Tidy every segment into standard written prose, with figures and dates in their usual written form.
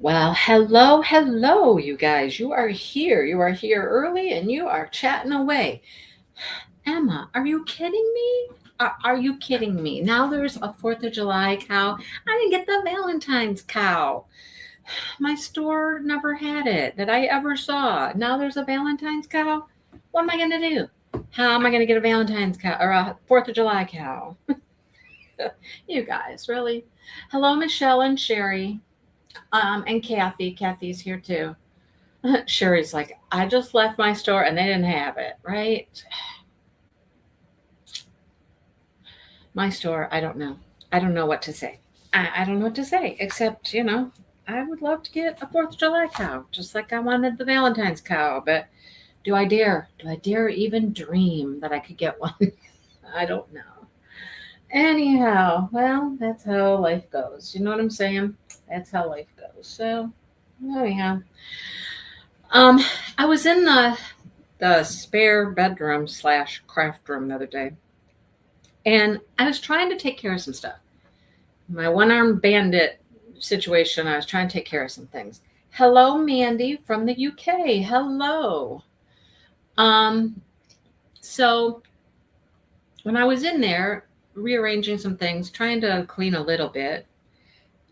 Well, hello, you guys. You are here. You are here early and you are chatting away. Emma, are you kidding me? Are you kidding me? Now there's a 4th of July cow. I didn't get the Valentine's cow. My store never had it that I ever saw. Now there's a Valentine's cow. What am I going to do? How am I going to get a Valentine's cow or a 4th of July cow? You guys, really? Hello, Michelle and Sherry. And Kathy. Kathy's here too. Sherry's like, I just left my store and they didn't have it, right? My store, I don't know. I don't know what to say. I don't know what to say, except, I would love to get a 4th of July cow, just like I wanted the Valentine's cow. But do I dare? Do I dare even dream that I could get one? I don't know. Anyhow, well, that's how life goes. You know what I'm saying? That's how life goes. So, anyhow. Um, I was in the spare bedroom slash craft room the other day, and I was trying to take care of some stuff. My one armed bandit situation. I was trying to take care of some things. Hello, Mandy from the UK. Hello. Um, so when I was in there rearranging some things, trying to clean a little bit,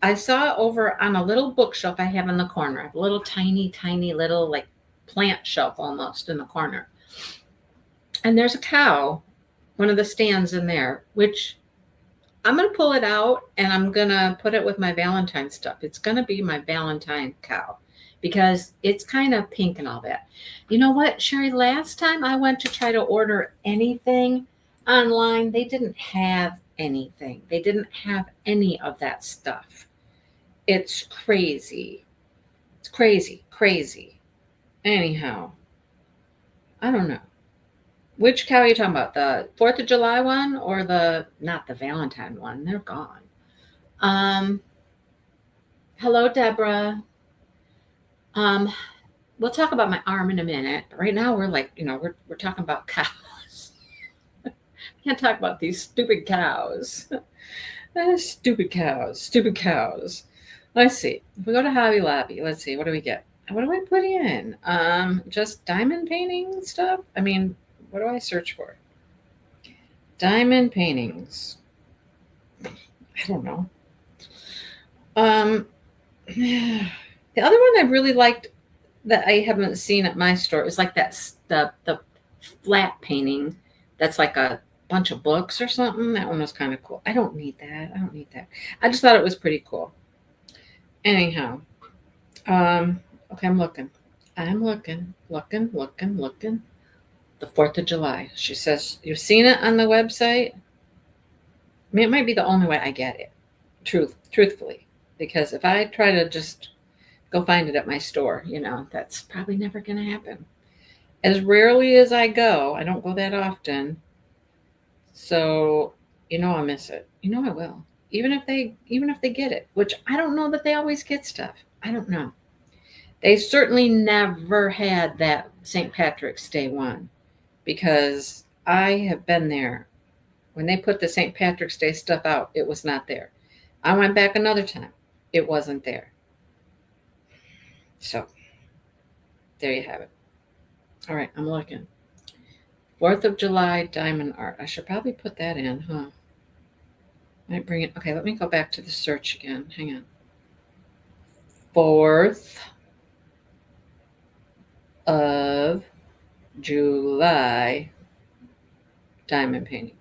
I saw over on a little bookshelf I have in the corner, a little tiny little like plant shelf almost in the corner. And there's a cow, one of the stands in there, which I'm going to pull it out and I'm going to put it with my Valentine stuff. It's going to be my Valentine cow because it's kind of pink and all that. You know what, Sherry? Last time I went to try to order anything online, they didn't have anything. They didn't have any of that stuff. It's crazy. It's crazy. Anyhow, I don't know. Which cow are you talking about? The 4th of July one or not the Valentine one? They're gone. Um, Hello, Deborah. Um, we'll talk about my arm in a minute. But right now we're like, we're talking about cows. We can't talk about these stupid cows. Stupid cows. Let's see. If we go to Hobby Lobby, let's see, what do we get? What do I put in? Just diamond painting stuff? I mean, what do I search for? Diamond paintings. I don't know. The other one I really liked that I haven't seen at my store is like the flat painting that's like a bunch of books or something. That one was kind of cool. I don't need that. I just thought it was pretty cool. Anyhow, okay, I'm looking. Looking. The 4th of July. She says, you've seen it on the website? I mean, it might be the only way I get it, truthfully. Because if I try to just go find it at my store, that's probably never going to happen. As rarely as I go, I don't go that often. So, I'll miss it. I will. Even if they get it, which I don't know that they always get stuff. I don't know. They certainly never had that St. Patrick's Day one because I have been there. When they put the St. Patrick's Day stuff out, it was not there. I went back another time. It wasn't there. So, there you have it. All right, I'm looking. 4th of July diamond art. I should probably put that in, huh? Might bring it. Okay, let me go back to the search again. Hang on. 4th of July diamond painting.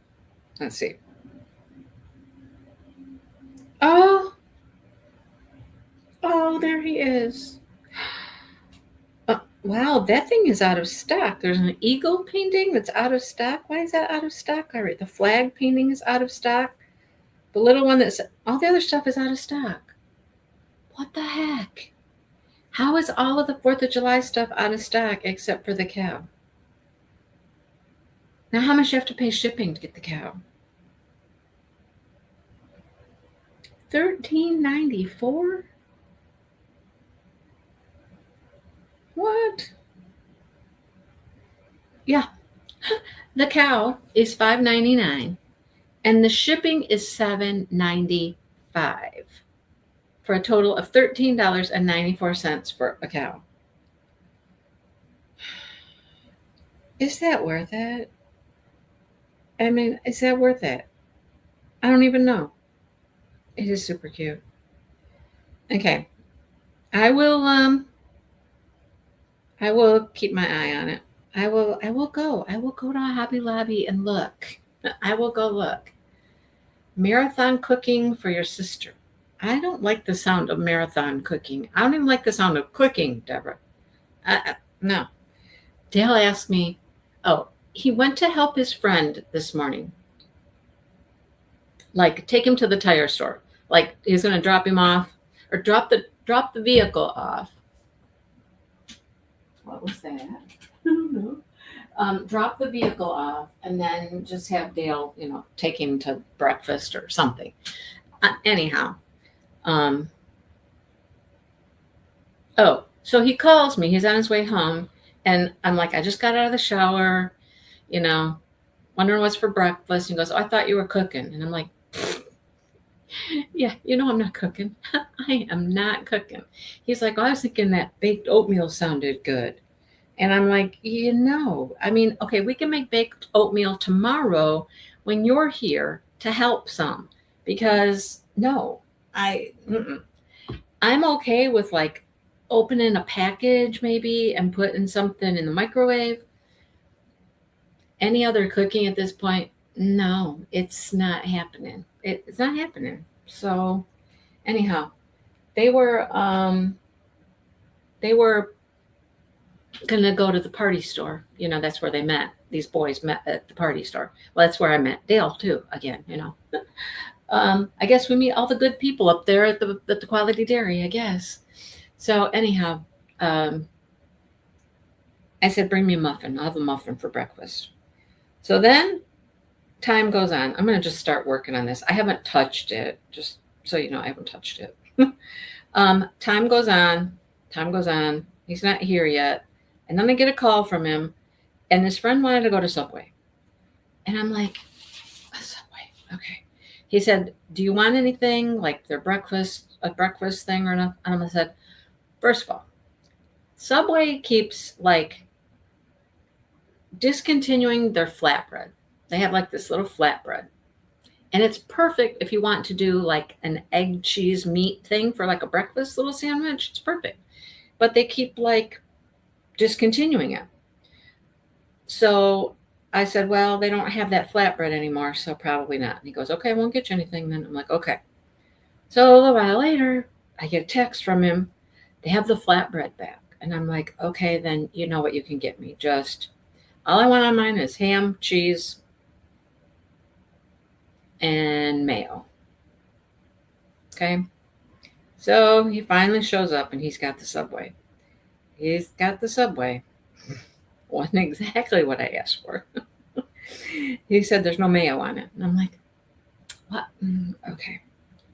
Let's see. Oh, there he is. Wow, that thing is out of stock. There's an eagle painting that's out of stock. Why is that out of stock? All right, the flag painting is out of stock. The little one all the other stuff is out of stock. What the heck? How is all of the 4th of July stuff out of stock except for the cow? Now, how much do you have to pay shipping to get the cow? $13.94. What? Yeah. The cow is $5.99 and the shipping is $7.95. for a total of $13.94 for a cow. Is that worth it? I mean, is that worth it? I don't even know. It is super cute. Okay. I will keep my eye on it. I will go. I will go to Hobby Lobby and look. I will go look. Marathon cooking for your sister. I don't like the sound of marathon cooking. I don't even like the sound of cooking, Deborah. No. Dale asked me, oh, he went to help his friend this morning. Like, take him to the tire store. Like, he's going to drop him off or drop the vehicle off. What was that? I don't know. Drop the vehicle off and then just have Dale, take him to breakfast or something. Anyhow. So he calls me. He's on his way home. And I'm like, I just got out of the shower, wondering what's for breakfast. And he goes, oh, I thought you were cooking. And I'm like, yeah, I'm not cooking. I am not cooking. He's like, oh, I was thinking that baked oatmeal sounded good. And I'm like, I mean, okay, we can make baked oatmeal tomorrow when you're here to help some. Because no, I'm okay with like opening a package maybe and putting something in the microwave. Any other cooking at this point? No, it's not happening. It's not happening. So anyhow, they were gonna go to the party store. That's where they met. These boys met at the party store. Well, that's where I met Dale too. Again, I guess we meet all the good people up there at the Quality Dairy. I guess. So anyhow, I said, bring me a muffin. I'll have a muffin for breakfast. So then time goes on. I'm going to just start working on this. I haven't touched it, just so you know, I haven't touched it. Time goes on. He's not here yet. And then I get a call from him, and his friend wanted to go to Subway. And I'm like, Subway, okay. He said, do you want anything, like a breakfast thing or not? And I said, first of all, Subway keeps like discontinuing their flatbread. They have like this little flatbread. And it's perfect if you want to do like an egg, cheese, meat thing for like a breakfast little sandwich. It's perfect. But they keep like discontinuing it. So I said, well, they don't have that flatbread anymore, so probably not. And he goes, okay, I won't get you anything then. I'm like, okay. So a little while later, I get a text from him. They have the flatbread back. And I'm like, okay, then you know what you can get me. Just all I want on mine is ham, cheese, and mayo. Okay. So he finally shows up and he's got the Subway. Wasn't exactly what I asked for. He said there's no mayo on it. And I'm like, what? Okay.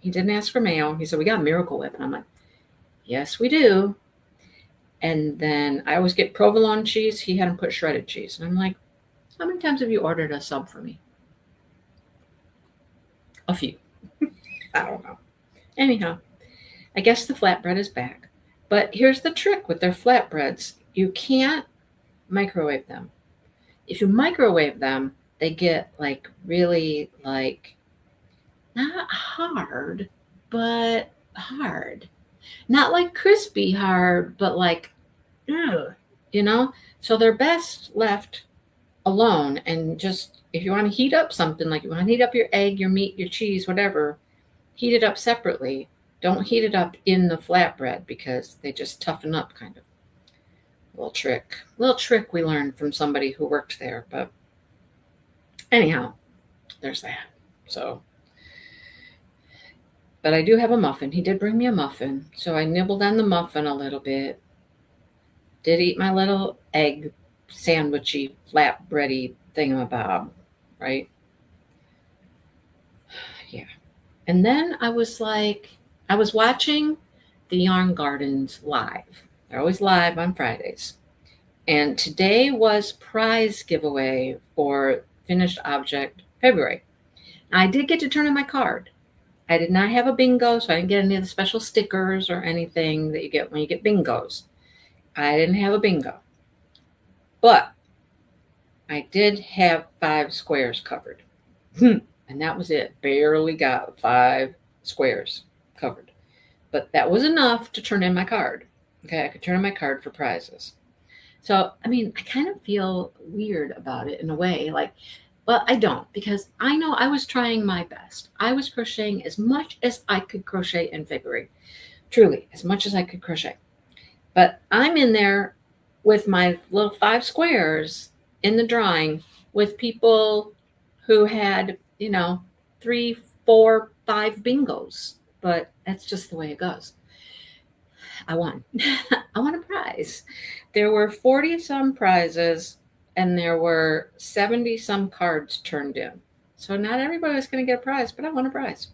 He didn't ask for mayo. He said, we got Miracle Whip. And I'm like, yes, we do. And then I always get provolone cheese. He hadn't put shredded cheese. And I'm like, how many times have you ordered a sub for me? A few. I don't know. Anyhow, I guess the flatbread is back. But here's the trick with their flatbreads. You can't microwave them. If you microwave them, they get like really like not hard, but hard. Not like crispy hard, but like, So they're best left alone. And just if you want to heat up something, like you want to heat up your egg, your meat, your cheese, whatever, heat it up separately. Don't heat it up in the flatbread because they just toughen up kind of. Little trick we learned from somebody who worked there. But anyhow, there's that. So, but I do have a muffin. He did bring me a muffin. So I nibbled on the muffin a little bit. Did eat my little egg sandwichy, flatbready thingamabob, right? Yeah. And then I was watching the Yarn Gardens live. They're always live on Fridays. And today was prize giveaway for Finished Object February. I did get to turn in my card. I did not have a bingo, so I didn't get any of the special stickers or anything that you get when you get bingos. I didn't have a bingo. But I did have 5 squares covered. And that was it. Barely got 5 squares covered. But that was enough to turn in my card. Okay, I could turn in my card for prizes. So, I mean, I kind of feel weird about it in a way. Like, well, I don't, because I know I was trying my best. I was crocheting as much as I could crochet in February. Truly, as much as I could crochet. But I'm in there with my little 5 squares in the drawing with people who had, 3, 4, 5 bingos. But that's just the way it goes. I won. I won a prize. There were 40 some prizes and there were 70 some cards turned in. So not everybody was going to get a prize, but I won a prize.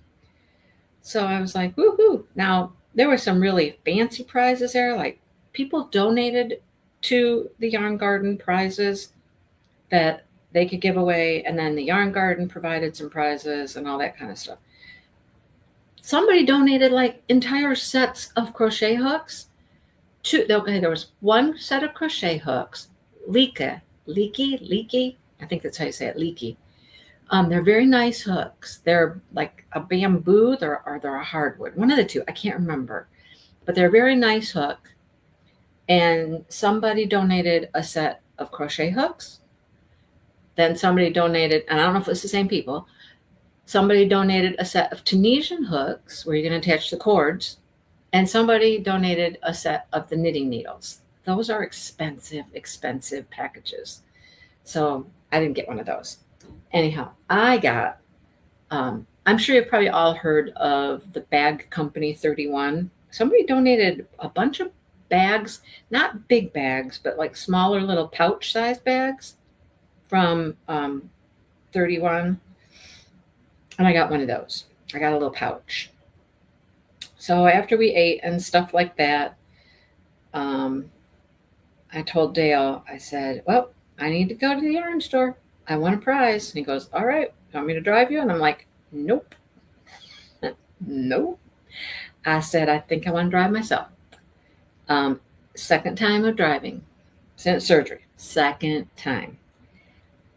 So I was like, woohoo. Now, there were some really fancy prizes there. Like people donated to the Yarn Garden prizes that they could give away. And then the Yarn Garden provided some prizes and all that kind of stuff. Somebody donated like entire sets of crochet hooks. There was 1 set of crochet hooks, leaky. I think that's how you say it, leaky. They're very nice hooks. They're like a bamboo, or they're a hardwood, one of the two. I can't remember, but they're a very nice hook. And somebody donated a set of crochet hooks. Then somebody donated, and I don't know if it's the same people. Somebody donated a set of Tunisian hooks where you're going to attach the cords. And somebody donated a set of the knitting needles. Those are expensive packages. So I didn't get one of those. Anyhow, I got, I'm sure you've probably all heard of the Bag Company 31. Somebody donated a bunch of bags, not big bags, but like smaller little pouch sized bags from 31. And I got one of those. I got a little pouch. So after we ate and stuff like that, I told Dale, I said, well, I need to go to the yarn store. I want a prize. And he goes, all right, you want me to drive you? And I'm like, nope. Nope. I said, I think I want to drive myself. Second time of driving since surgery. Second time.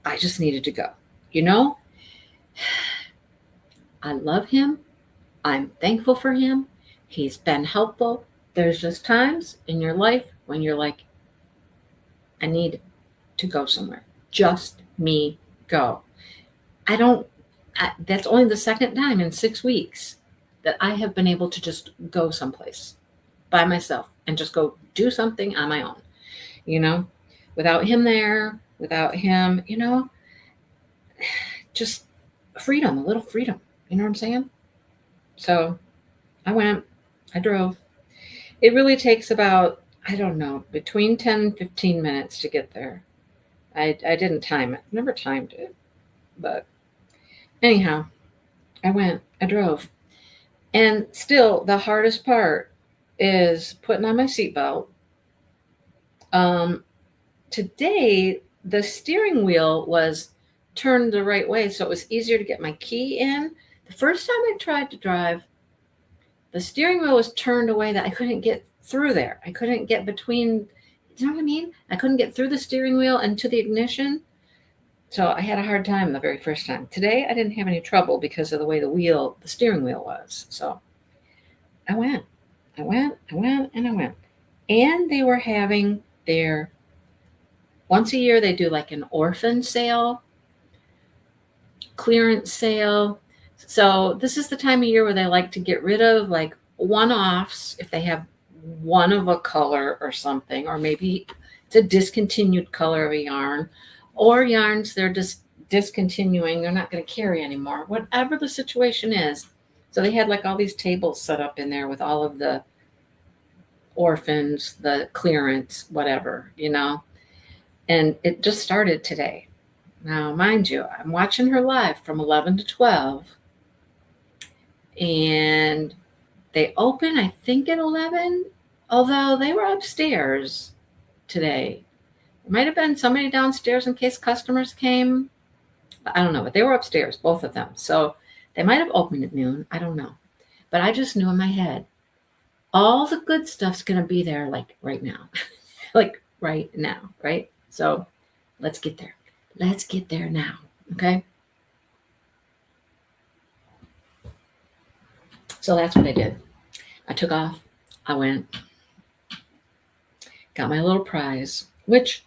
I just needed to go. I love him. I'm thankful for him. He's been helpful. There's just times in your life when you're like, I need to go somewhere. Just me go. That's only the second time in 6 weeks that I have been able to just go someplace by myself and just go do something on my own, without him there, without him, just freedom, a little freedom. You know what I'm saying? So I went, I drove. It really takes about, I don't know, between 10 and 15 minutes to get there. I didn't time it. Never timed it. But anyhow, I went, I drove. And still, the hardest part is putting on my seatbelt. Today, the steering wheel was turned the right way, so it was easier to get my key in. The first time I tried to drive, the steering wheel was turned away that I couldn't get through there. I couldn't get between, you know what I mean? I couldn't get through the steering wheel and to the ignition. So I had a hard time the very first time. Today, I didn't have any trouble because of the way the steering wheel was. So I went. And they were having their, once a year, they do like an orphan sale, clearance sale. So this is the time of year where they like to get rid of like one-offs if they have one of a color or something, or maybe it's a discontinued color of a yarn, or yarns they're just discontinuing, they're not going to carry anymore, whatever the situation is. So they had like all these tables set up in there with all of the orphans, the clearance, whatever, and it just started today. Now, mind you, I'm watching her live from 11 to 12, and they open, I think, at 11, although they were upstairs today. It might have been somebody downstairs in case customers came. I don't know, but they were upstairs, both of them. So They might have opened at noon. I don't know. But I just knew in my head, all the good stuff's going to be there like right now. Like right now, right? So let's get there. Let's get there now. Okay. So that's what I did. I took off. I went, got my little prize, which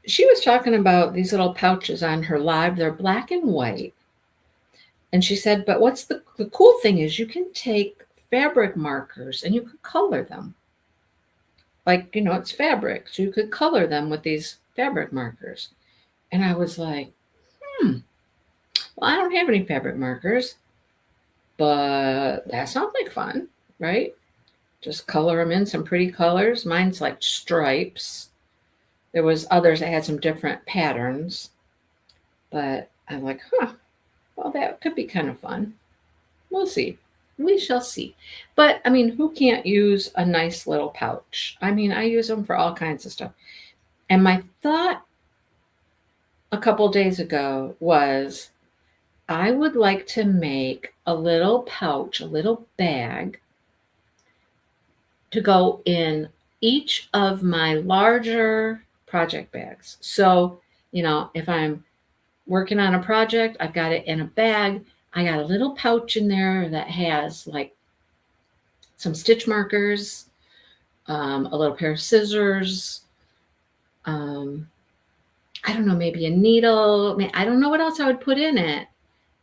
she was talking about these little pouches on her live. They're black and white. And she said, but what's the cool thing is you can take fabric markers and you could color them. Like, it's fabric. So you could color them with these fabric markers. And I was like, well, I don't have any fabric markers, but that sounds like fun, right? Just color them in some pretty colors. Mine's like stripes. There was others that had some different patterns, but I'm like, well, that could be kind of fun. We'll see. We shall see. But I mean, who can't use a nice little pouch? I mean, I use them for all kinds of stuff. And my thought a couple days ago was I would like to make a little pouch, a little bag to go in each of my larger project bags. So, if I'm working on a project, I've got it in a bag. I got a little pouch in there that has like some stitch markers, a little pair of scissors, I don't know, maybe a needle. I don't know what else I would put in it.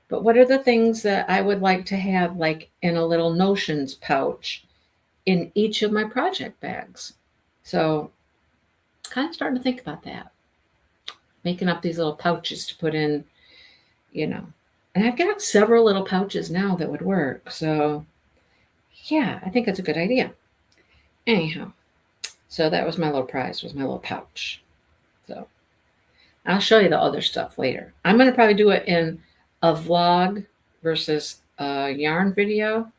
But what are the things that I would like to have like in a little notions pouch in each of my project bags? So kind of starting to think about that. Making up these little pouches to put in, and I've got several little pouches now that would work. So yeah, I think that's a good idea. Anyhow, so that was my little prize, was my little pouch. So I'll show you the other stuff later. I'm going to probably do it in a vlog versus a yarn video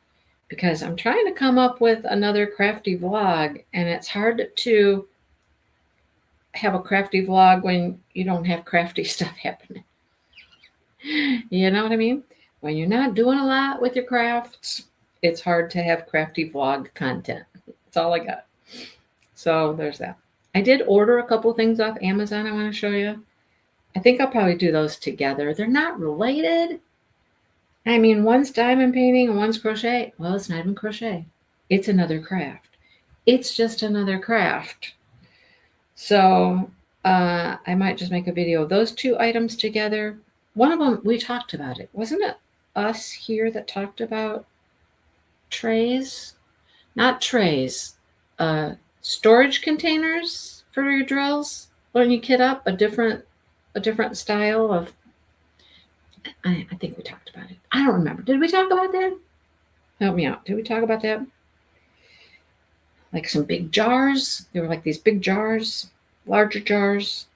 because I'm trying to come up with another crafty vlog, and it's hard to have a crafty vlog when you don't have crafty stuff happening. You know what I mean? When you're not doing a lot with your crafts, it's hard to have crafty vlog content. That's all I got. So there's that. I did order a couple things off Amazon I want to show you. I think I'll probably do those together. They're not related. I mean, one's diamond painting and one's crochet. Well, it's not even crochet. It's another craft. It's just another craft. So I might just make a video of those two items together. One of them, we talked about it. Wasn't it us here that talked about trays? Not trays. Storage containers for your drills when you kit up a different style of. I think we talked about it. I don't remember. Did we talk about that? Help me out. Did we talk about that? Like some big jars. They were like these big jars, larger jars.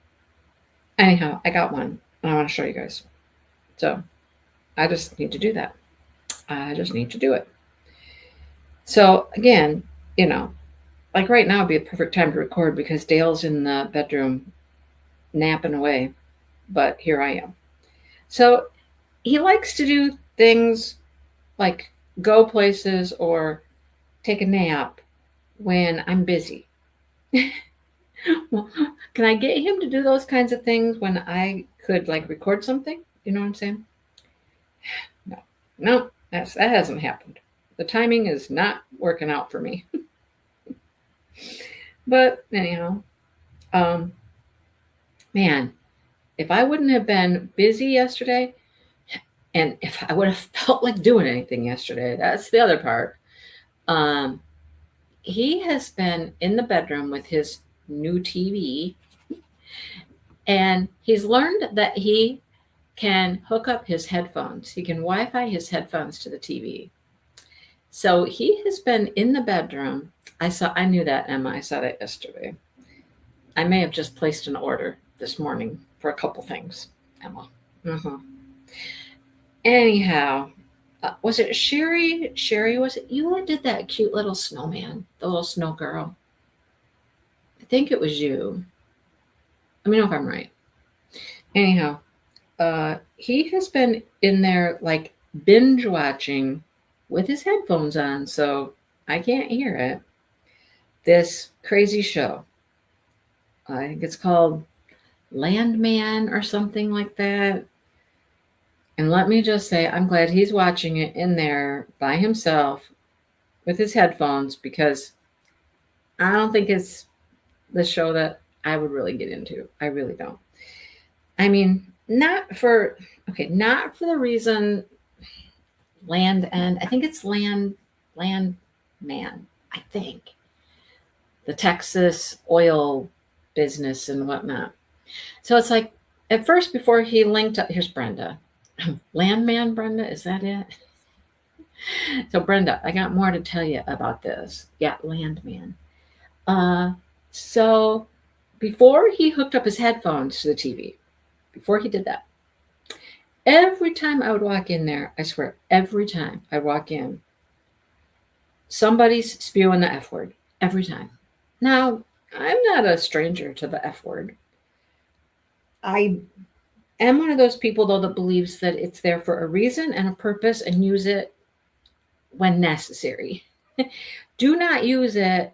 Anyhow, I got one and I want to show you guys. So I just need to do that. I just need to do it. So again, like right now would be a perfect time to record because Dale's in the bedroom napping away, but here I am. So he likes to do things like go places or take a nap when I'm busy. Well, can I get him to do those kinds of things when I could like record something? You know what I'm saying? No, that hasn't happened. The timing is not working out for me. But anyhow, man, if I wouldn't have been busy yesterday, and if I would have felt like doing anything yesterday, that's the other part. He has been in the bedroom with his new TV, and he's learned that he can hook up his headphones. He can Wi-Fi his headphones to the TV. So he has been in the bedroom. I knew that, Emma. I saw that yesterday. I may have just placed an order this morning for a couple things, Emma. Anyhow, was it Sherry? Sherry, was it you who did that cute little snowman, the little snow girl? I think it was you. Let me know if I'm right. Anyhow, he has been in there like binge watching with his headphones on, so I can't hear it. This crazy show. I think it's called Landman or something like that. And let me just say, I'm glad he's watching it in there by himself with his headphones because I don't think it's the show that I would really get into. I really don't. I mean, not for the reason Land End. I think it's Land Man. I think the Texas oil business and whatnot. So it's like at first before he linked up. Here's Brenda. Landman Brenda, is that it? So Brenda, I got more to tell you about this. Yeah, Landman. So before he hooked up his headphones to the TV, before he did that, every time I would walk in there, I swear, every time I walk in, somebody's spewing the F word. Every time. Now, I'm not a stranger to the F word. I am one of those people, though, that believes that it's there for a reason and a purpose and use it when necessary. Do not use it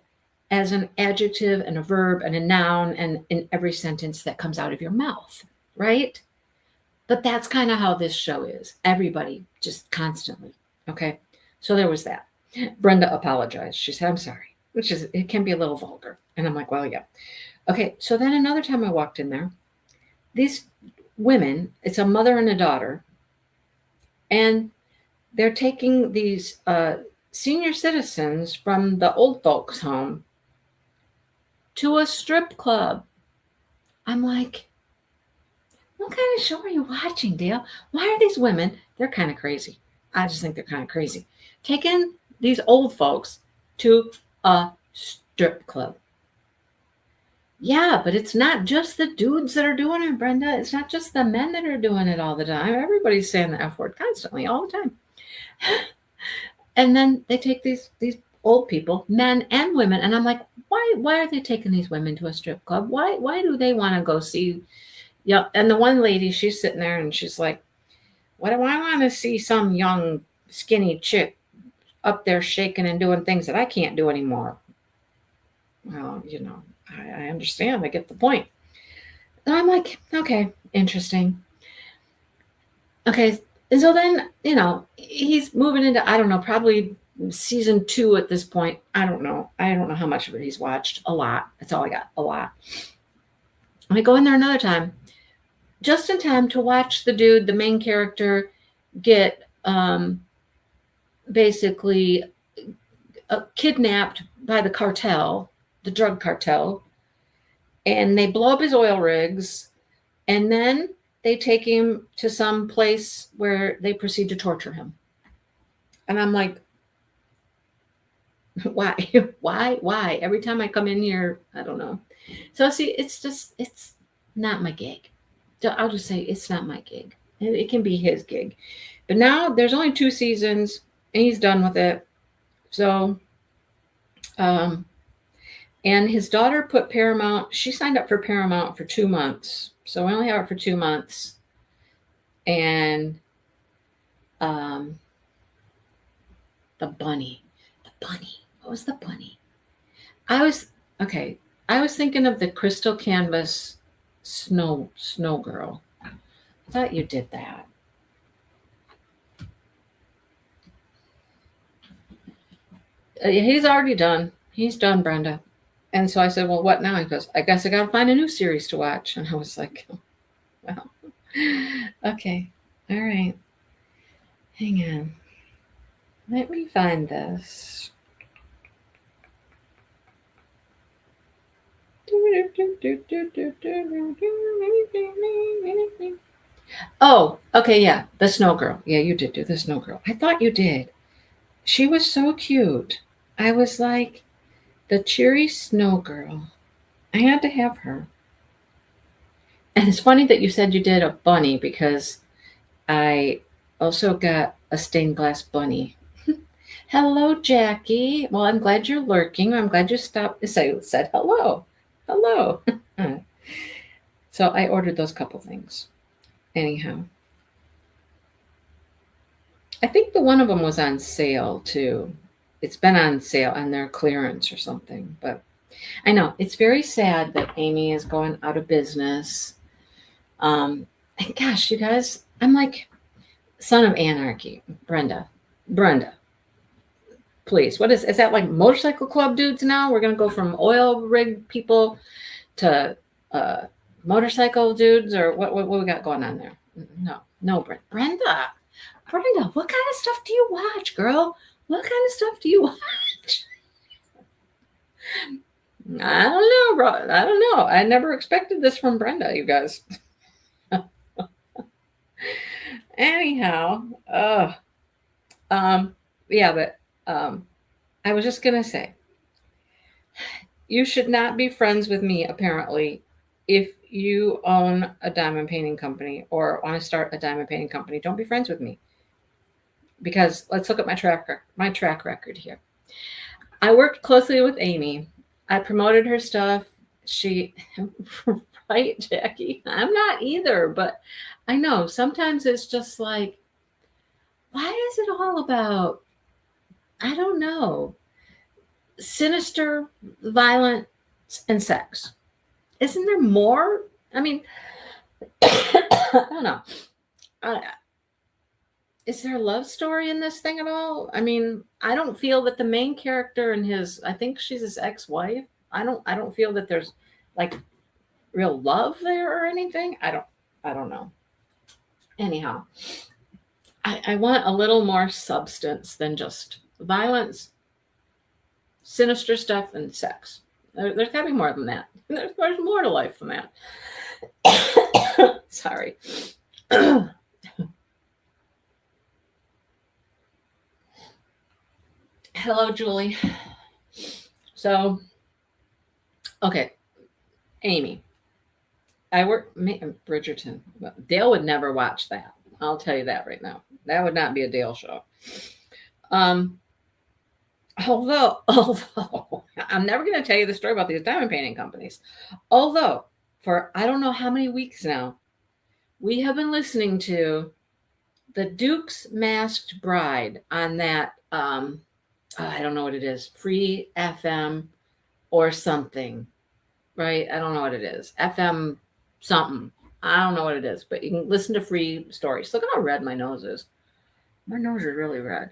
as an adjective and a verb and a noun and in every sentence that comes out of your mouth, right? But that's kind of how this show is. Everybody just constantly. Okay. So there was that. Brenda apologized. She said, I'm sorry, which is, it can be a little vulgar. And I'm like, well, yeah. Okay. So then another time I walked in there, these women, it's a mother and a daughter, and they're taking these senior citizens from the old folks' home to a strip club. I'm like, what kind of show are you watching, Dale? Why are these women, they're kind of crazy. I just think they're kind of crazy, taking these old folks to a strip club. Yeah, but it's not just the dudes that are doing it, Brenda. It's not just the men that are doing it all the time. Everybody's saying the F word constantly, all the time. And then they take these old people, men and women, and I'm like, why are they taking these women to a strip club? Why do they want to go see? Yeah, and the one lady, she's sitting there and she's like, "What do I want to see some young skinny chick up there shaking and doing things that I can't do anymore?" Well, I understand. I get the point. And I'm like, okay, interesting. Okay, and so then, he's moving into, I don't know, probably season 2 at this point. I don't know how much of it he's watched. A lot. That's all I got. A lot. I go in there another time, just in time to watch the dude, the main character, get basically kidnapped by the cartel, the drug cartel, and they blow up his oil rigs, and then they take him to some place where they proceed to torture him. And I'm like, why? Why? Every time I come in here, I don't know. So see, it's not my gig. So I'll just say it's not my gig. It can be his gig. But now there's only 2 seasons and he's done with it. So, and his daughter put Paramount, she signed up for Paramount for 2 months. So we only have it for 2 months. And the bunny. What was the bunny? I was thinking of the Crystal Canvas snow girl. I thought you did that. He's already done. He's done, Brenda. And so I said, well, what now? He goes, I guess I got to find a new series to watch. And I was like, well, okay. All right. Hang on. Let me find this. Oh, okay, yeah. The snow girl. Yeah, you did do the snow girl. I thought you did. She was so cute. I was like, the cheery snow girl. I had to have her. And it's funny that you said you did a bunny because I also got a stained glass bunny. Hello, Jackie. Well, I'm glad you're lurking. I'm glad you stopped to said hello. Hello. So I ordered those couple things. Anyhow. I think the one of them was on sale too. It's been on sale on their clearance or something. But I know it's very sad that Amy is going out of business. And gosh, you guys, I'm like Son of Anarchy, Brenda, please. What is that like motorcycle club dudes now? We're gonna go from oil rig people to motorcycle dudes, or what we got going on there? No, Brenda, what kind of stuff do you watch, girl? What kind of stuff do you watch? I don't know, bro. I don't know. I never expected this from Brenda, you guys. Anyhow, yeah, but I was just gonna say, you should not be friends with me, apparently, if you own a diamond painting company or want to start a diamond painting company. Don't be friends with me, because let's look at my track record here. I worked closely with Amy. I promoted her stuff. She, right, Jackie? I'm not either, but I know sometimes it's just like, why is it all about, I don't know, sinister, violence, and sex? Isn't there more? I mean, I don't know. Is there a love story in this thing at all? I mean, I don't feel that the main character and I think she's his ex-wife. I don't feel that there's like real love there or anything. I don't know. Anyhow, I want a little more substance than just violence, sinister stuff, and sex. There's got to be more than that. There's more to life than that. Sorry. Hello, Julie. So, okay, Amy. I work Bridgerton. Dale would never watch that. I'll tell you that right now. That would not be a Dale show. Although I'm never going to tell you the story about these diamond painting companies. Although for I don't know how many weeks now, we have been listening to the Duke's Masked Bride on that I don't know what it is, free FM or something, right? I don't know what it is. FM something. I don't know what it is, but you can listen to free stories. Look how red my nose is. My nose is really red.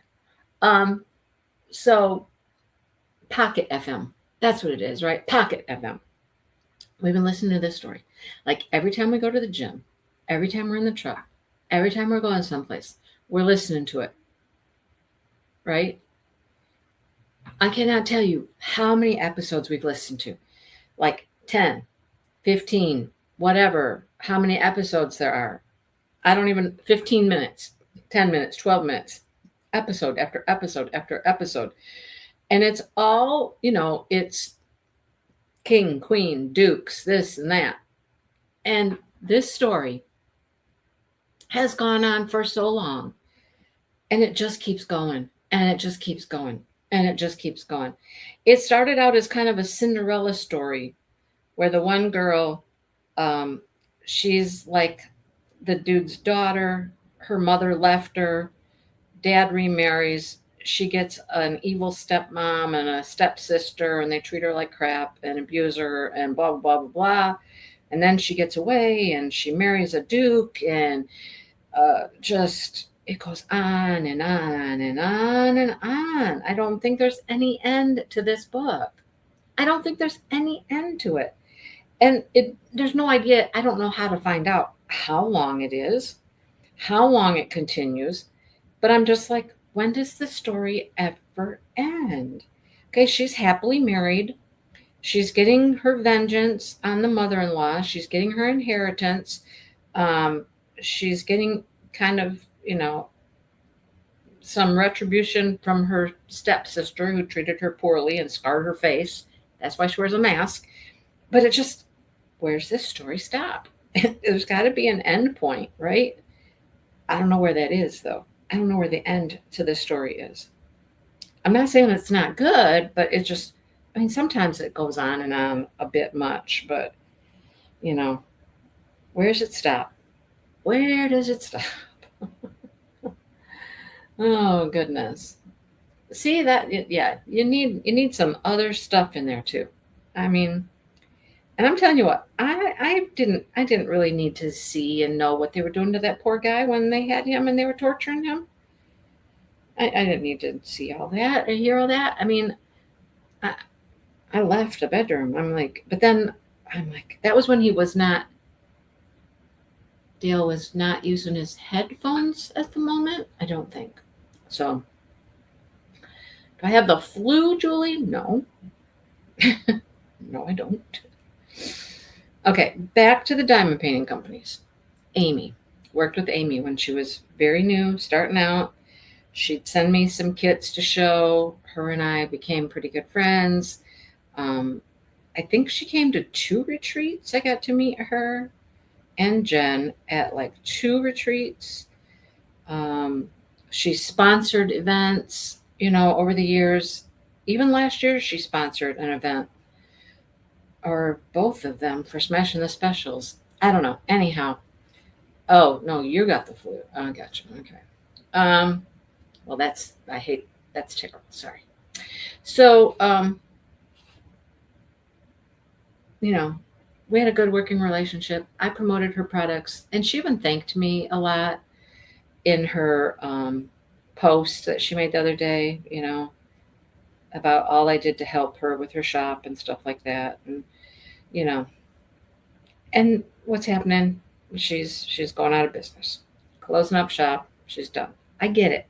So Pocket FM. That's what it is, right? Pocket FM. We've been listening to this story. Like every time we go to the gym, every time we're in the truck, every time we're going someplace, we're listening to it. Right? I cannot tell you how many episodes we've listened to. Like 10, 15, whatever, how many episodes there are. I don't even, 15 minutes, 10 minutes, 12 minutes, episode after episode after episode. And it's all, it's king, queen, dukes, this and that. And this story has gone on for so long. And it just keeps going. And it just keeps going. And it just keeps going. It started out as kind of a Cinderella story where the one girl, she's like the dude's daughter. Her mother left her. Dad remarries. She gets an evil stepmom and a stepsister, and they treat her like crap and abuse her and blah, blah, blah, blah. And then she gets away and she marries a duke, and just it goes on and on and on and on. I don't think there's any end to this book. I don't think there's any end to it. And there's no idea. I don't know how to find out how long it is, how long it continues. But I'm just like, when does the story ever end? Okay, she's happily married. She's getting her vengeance on the mother-in-law. She's getting her inheritance. She's getting kind of, some retribution from her stepsister who treated her poorly and scarred her face. That's why she wears a mask. But it just, where's this story stop? There's got to be an end point, right? I don't know where that is, though. I don't know where the end to this story is. I'm not saying it's not good, but it just, sometimes it goes on and on a bit much, but, where does it stop? Where does it stop? Oh goodness. See that? Yeah, you need some other stuff in there too. I mean, and I'm telling you what, I didn't really need to see and know what they were doing to that poor guy when they had him and they were torturing him. I didn't need to see all that or hear all that. I mean, I, I left the bedroom. I'm like, but then I'm like, that was when Dale was not using his headphones at the moment. I don't think. So, do I have the flu, Julie? No, no, I don't. Okay, back to the diamond painting companies. Amy. Worked with Amy when she was very new, starting out. She'd send me some kits to show. Her and I became pretty good friends. Um, I think she came to 2 retreats. I got to meet her and Jen at like 2 retreats. Um, she sponsored events, over the years. Even last year, she sponsored an event or both of them for Smashing the Specials. I don't know. Anyhow, oh no, you got the flu. Oh, gotcha. Okay. Um, well, that's terrible. Sorry. So, you know, we had a good working relationship. I promoted her products, and she even thanked me a lot in her post that she made the other day. About all I did to help her with her shop and stuff like that, and you know, and what's happening? She's going out of business, closing up shop. She's done. I get it.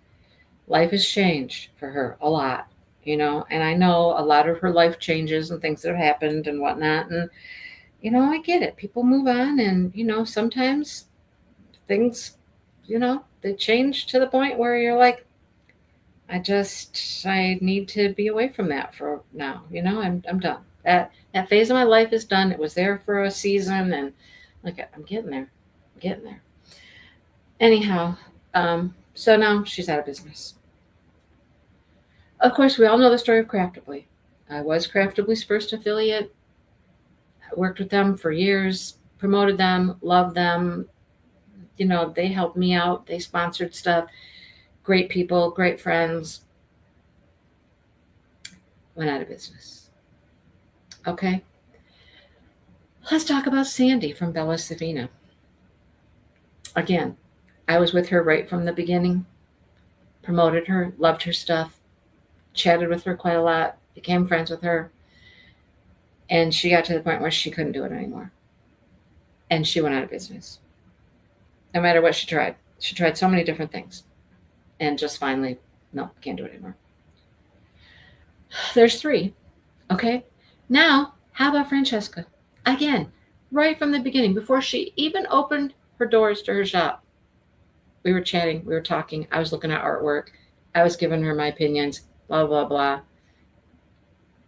Life has changed for her a lot, and I know a lot of her life changes and things that have happened and whatnot. And, I get it. People move on, and, sometimes things, they change to the point where you're like, I need to be away from that for now. I'm done. That phase of my life is done. It was there for a season, and like I'm getting there. I'm getting there. Anyhow, so now she's out of business. Of course, we all know the story of Craftably. I was Craftably's first affiliate. I worked with them for years, promoted them, loved them. They helped me out. They sponsored stuff. Great people, great friends. Went out of business. Okay. Let's talk about Sandy from Bella Savina. Again, I was with her right from the beginning, promoted her, loved her stuff, chatted with her quite a lot, became friends with her. And she got to the point where she couldn't do it anymore. And she went out of business. No matter what she tried. She tried so many different things. And just finally, no, can't do it anymore. There's 3. Okay. Now, how about Francesca? Again, right from the beginning, before she even opened her doors to her shop, we were chatting, we were talking. I was looking at artwork. I was giving her my opinions, blah, blah, blah.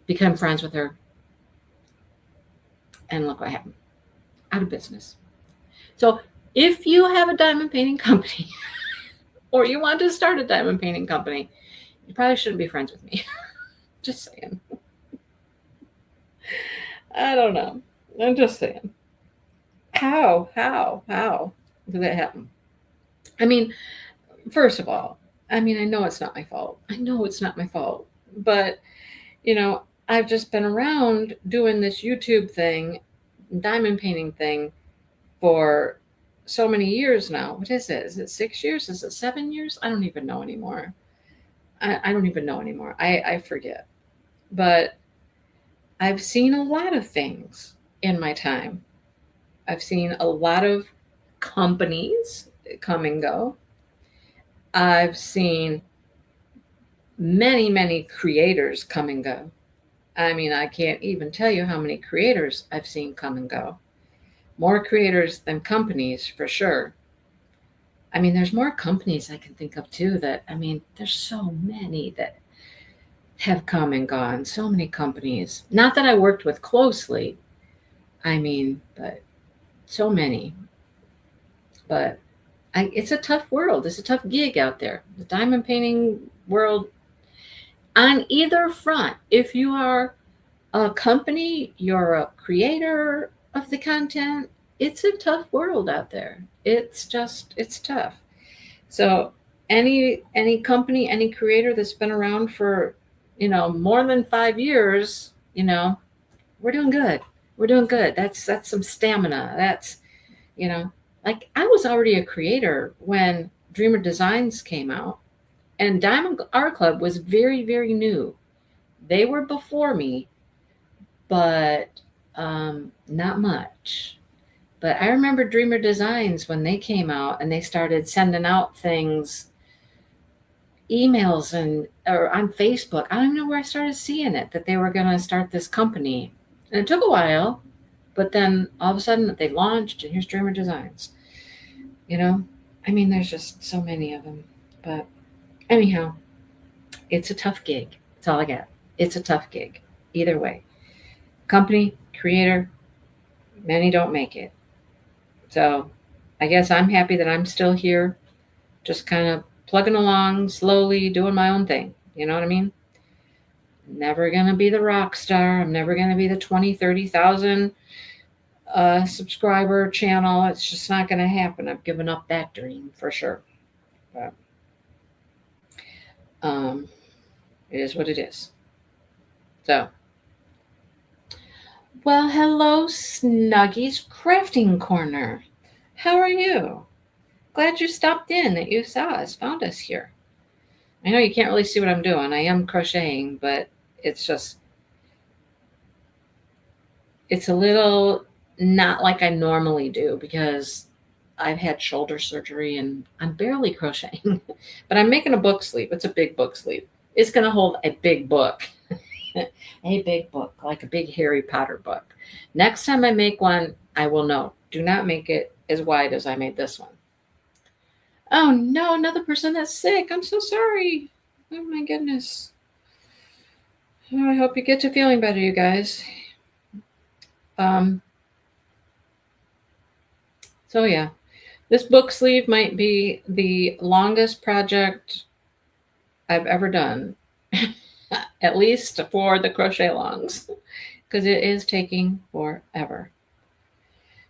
Become friends with her. And look what happened. Out of business. So if you have a diamond painting company or you want to start a diamond painting company, you probably shouldn't be friends with me. Just saying. I don't know. I'm just saying. How did that happen? I mean, first of all, I know it's not my fault. I know it's not my fault. But, I've just been around doing this YouTube thing, diamond painting thing for so many years now. What is it? Is it 6 years? Is it 7 years? I don't even know anymore. I don't even know anymore. I forget. But I've seen a lot of things in my time. I've seen a lot of companies come and go. I've seen many, many creators come and go. I can't even tell you how many creators I've seen come and go. More creators than companies, for sure. There's more companies I can think of too there's so many that have come and gone. So many companies. Not that I worked with closely, but so many. But it's a tough world. It's a tough gig out there. The diamond painting world, on either front. If you are a company, you're a creator of the content, it's a tough world out there. It's tough. So any company, any creator that's been around for, more than 5 years, we're doing good. We're doing good. That's some stamina. That's, you know, like I was already a creator when Dreamer Designs came out, and Diamond Art Club was very, very new. They were before me, but not much. But I remember Dreamer Designs when they came out and they started sending out things, emails and or on Facebook. I don't even know where I started seeing it that they were going to start this company. And it took a while, but then all of a sudden they launched and here's Dreamer Designs. You know, I mean, there's just so many of them. But anyhow, it's a tough gig. That's all I got. It's a tough gig. Either way. Company, creator, many don't make it. So I guess I'm happy that I'm still here, just kind of plugging along slowly, doing my own thing. You know what I mean? Never going to be the rock star. I'm never going to be the 20, 30,000 subscriber channel. It's just not going to happen. I've given up that dream for sure. But it is what it is. So, well, hello, Snuggy's Crafting Corner. How are you? Glad you stopped in, that you saw us, found us here. I know you can't really see what I'm doing. I am crocheting, but it's a little not like I normally do because I've had shoulder surgery and I'm barely crocheting. But I'm making a book sleeve. It's a big book sleeve. It's going to hold a big book. A big book, like a big Harry Potter book. Next time I make one, I will know. Do not make it as wide as I made this one. Oh no, another person that's sick. I'm so sorry. Oh my goodness. Oh, I hope you get to feeling better, you guys. So yeah, this book sleeve might be the longest project I've ever done, at least for the Crochet-A-Longs, because it is taking forever.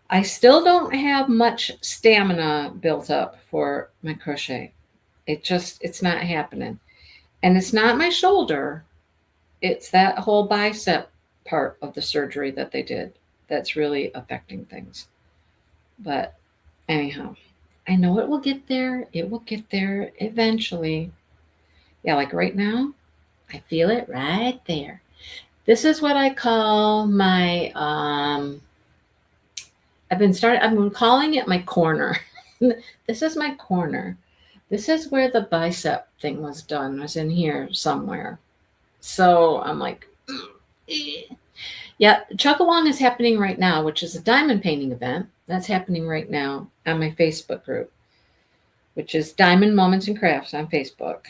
I still don't have much stamina built up for my crochet. It's not happening. And it's not my shoulder. It's that whole bicep part of the surgery that they did that's really affecting things. But anyhow, I know it will get there. It will get there eventually. Yeah, like right now, I feel it right there. This is what I call my I've been calling it my corner. This is my corner. This is where the bicep thing was done. It was in here somewhere. So I'm like, yeah, Chug-A-Long is happening right now, which is a diamond painting event. That's happening right now on my Facebook group, which is Diamond Moments and Crafts on Facebook.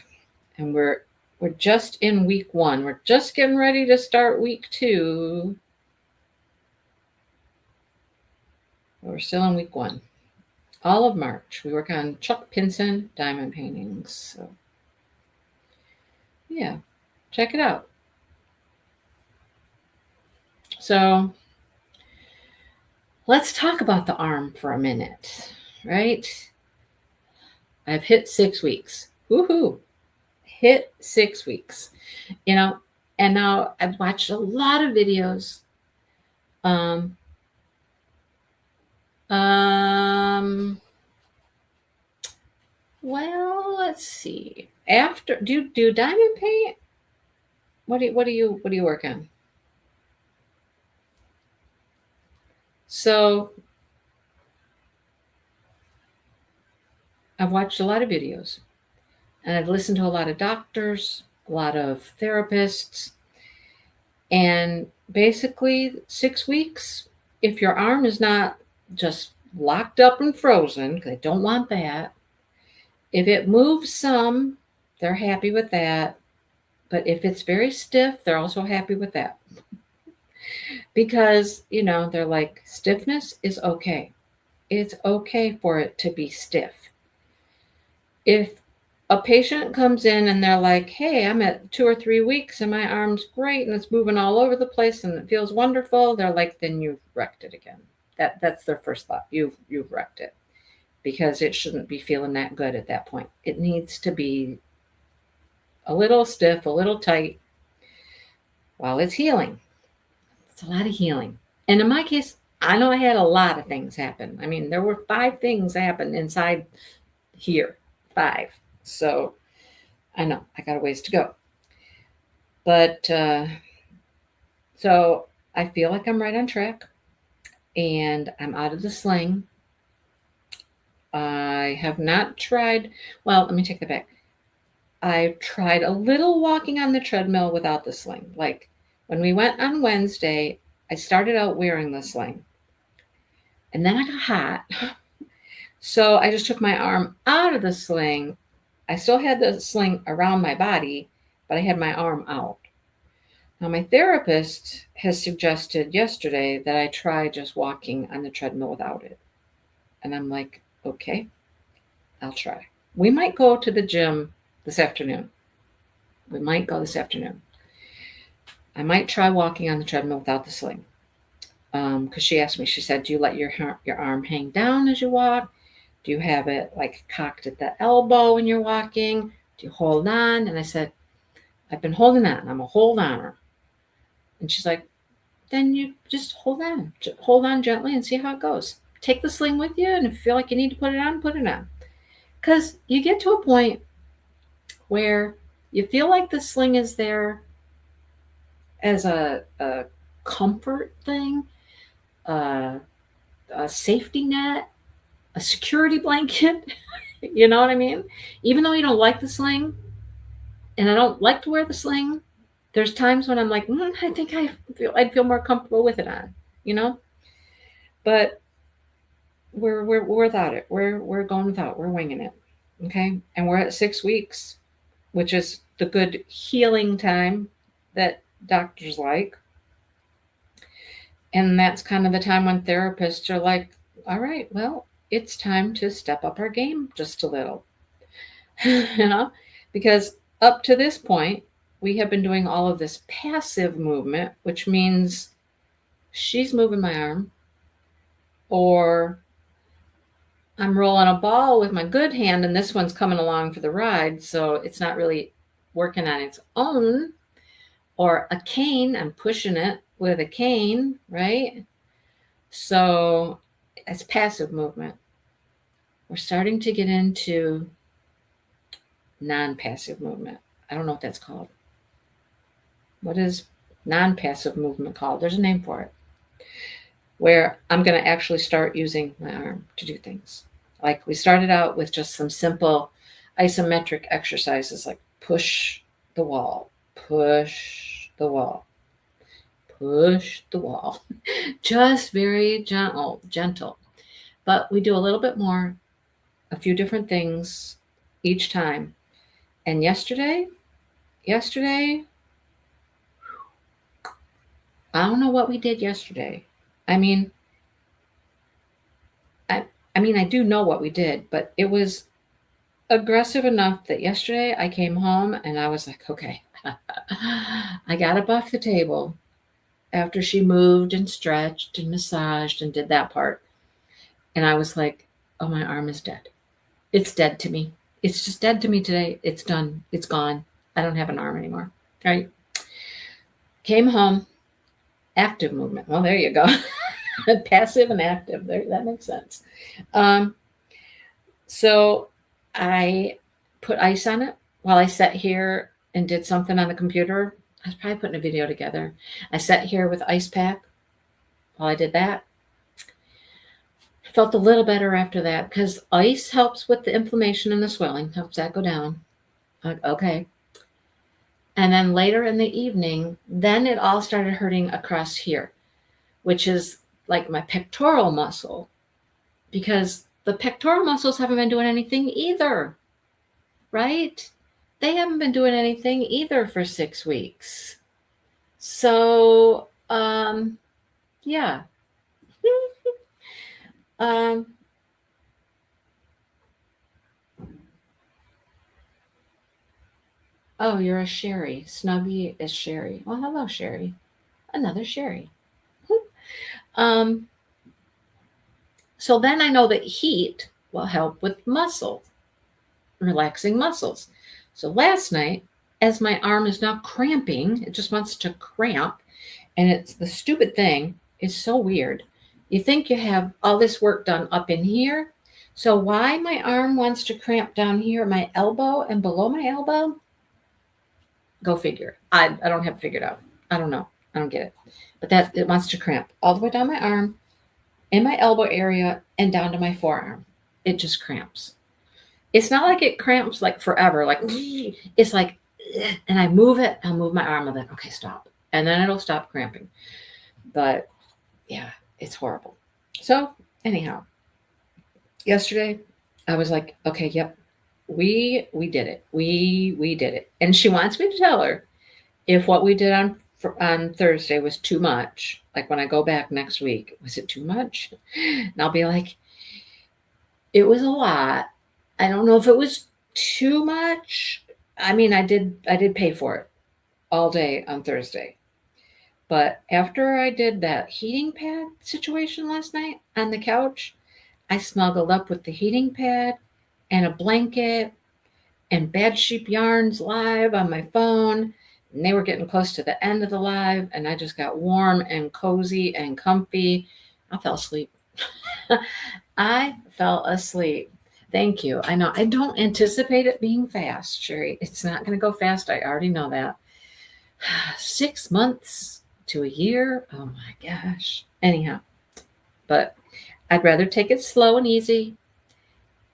And we're just in week 1. We're just getting ready to start week 2. We're still in week 1. All of March, we work on Chuck Pinson diamond paintings. So, yeah, check it out. So, let's talk about the arm for a minute, right? I've hit 6 weeks. Woohoo! Hit 6 weeks. And now I've watched a lot of videos. Well, let's see. After do diamond paint? What do you work on? So I've watched a lot of videos and I've listened to a lot of doctors, a lot of therapists, and basically 6 weeks, if your arm is not just locked up and frozen, because I don't want that. If it moves some, they're happy with that. But if it's very stiff, they're also happy with that. Because, they're like, stiffness is okay. It's okay for it to be stiff. If a patient comes in and they're like, hey, I'm at 2 or 3 weeks and my arm's great and it's moving all over the place and it feels wonderful, they're like, then you've wrecked it again. That's their first thought. You've wrecked it. because it shouldn't be feeling that good at that point. It needs to be a little stiff, a little tight while it's healing. It's a lot of healing. And in my case, I know I had a lot of things happen. I mean, there were 5 things happen inside here. 5. So I know I got a ways to go. But so I feel like I'm right on track, and I'm out of the sling. I have not tried, well, let me take that back. I tried a little walking on the treadmill without the sling. Like when we went on Wednesday, I started out wearing the sling. And then I got hot. So I just took my arm out of the sling. I still had the sling around my body, but I had my arm out. Now, my therapist has suggested yesterday that I try just walking on the treadmill without it. And I'm like, okay, I'll try. We might go to the gym this afternoon. We might go this afternoon. I might try walking on the treadmill without the sling. Because she asked me, she said, do you let your arm hang down as you walk? Do you have it like cocked at the elbow when you're walking? Do you hold on? And I said, I've been holding on. I'm a hold oner. And she's like, then you just hold on. Hold on gently and see how it goes. Take the sling with you, and if you feel like you need to put it on, put it on. Because you get to a point where you feel like the sling is there as a comfort thing, a safety net, a security blanket. You know what I mean? Even though you don't like the sling, and I don't like to wear the sling, there's times when I'm like, I think I'd feel more comfortable with it on, you know? But we're without it. We're going without. We're winging it. Okay? And we're at 6 weeks, which is the good healing time that doctors like. And that's kind of the time when therapists are like, all right, well, it's time to step up our game just a little. You know? Because up to this point, we have been doing all of this passive movement, which means she's moving my arm, or I'm rolling a ball with my good hand and this one's coming along for the ride, so it's not really working on its own. Or a cane, I'm pushing it with a cane, right? So it's passive movement. We're starting to get into non-passive movement. I don't know what that's called. What is non-passive movement called? There's a name for it. Where I'm going to actually start using my arm to do things. Like we started out with just some simple isometric exercises like push the wall, push the wall, push the wall. Just very gentle. But we do a little bit more, a few different things each time. And yesterday, I don't know what we did yesterday. I mean, I do know what we did, but it was aggressive enough that yesterday I came home and I was like, okay, I got up off the table after she moved and stretched and massaged and did that part. And I was like, oh, my arm is dead. It's dead to me. It's just dead to me today. It's done. It's gone. I don't have an arm anymore. Right? Came home, active movement. Well, there you go. Passive and active. There, that makes sense. So I put ice on it while I sat here and did something on the computer. I was probably putting a video together. I sat here with ice pack while I did that. I felt a little better after that because ice helps with the inflammation and the swelling, helps that go down. Okay. And then later in the evening, then it all started hurting across here, which is like my pectoral muscle, because the pectoral muscles haven't been doing anything either, right? They haven't been doing anything either for 6 weeks. So, yeah. Oh, you're a Sherry. Snubby is Sherry. Well, hello, Sherry. Another Sherry. So then I know that heat will help with relaxing muscles. So last night, as my arm is now cramping, it just wants to cramp, and it's the stupid thing is so weird. You think you have all this work done up in here. So why my arm wants to cramp down here at my elbow and below my elbow? Go figure. I don't have it figured out. I don't know. I don't get it. But that it wants to cramp all the way down my arm, in my elbow area, and down to my forearm. It just cramps. It's not like it cramps like forever. Like it's like, and I move it. I'll move my arm. I'm like, okay, stop, and then it'll stop cramping. But yeah, it's horrible. So anyhow, yesterday I was like, okay, yep, we did it. We did it. And she wants me to tell her if what we did on Thursday was too much. Like when I go back next week, was it too much? And I'll be like, it was a lot. I don't know if it was too much. I mean, I did pay for it all day on Thursday. But after I did that heating pad situation last night on the couch, I snuggled up with the heating pad and a blanket and Bad Sheep Yarns live on my phone. And they were getting close to the end of the live, and I just got warm and cozy and comfy. I fell asleep. I fell asleep. Thank you. I know I don't anticipate it being fast, Sherry. It's not going to go fast. I already know that. 6 months to a year. Oh my gosh. Anyhow, but I'd rather take it slow and easy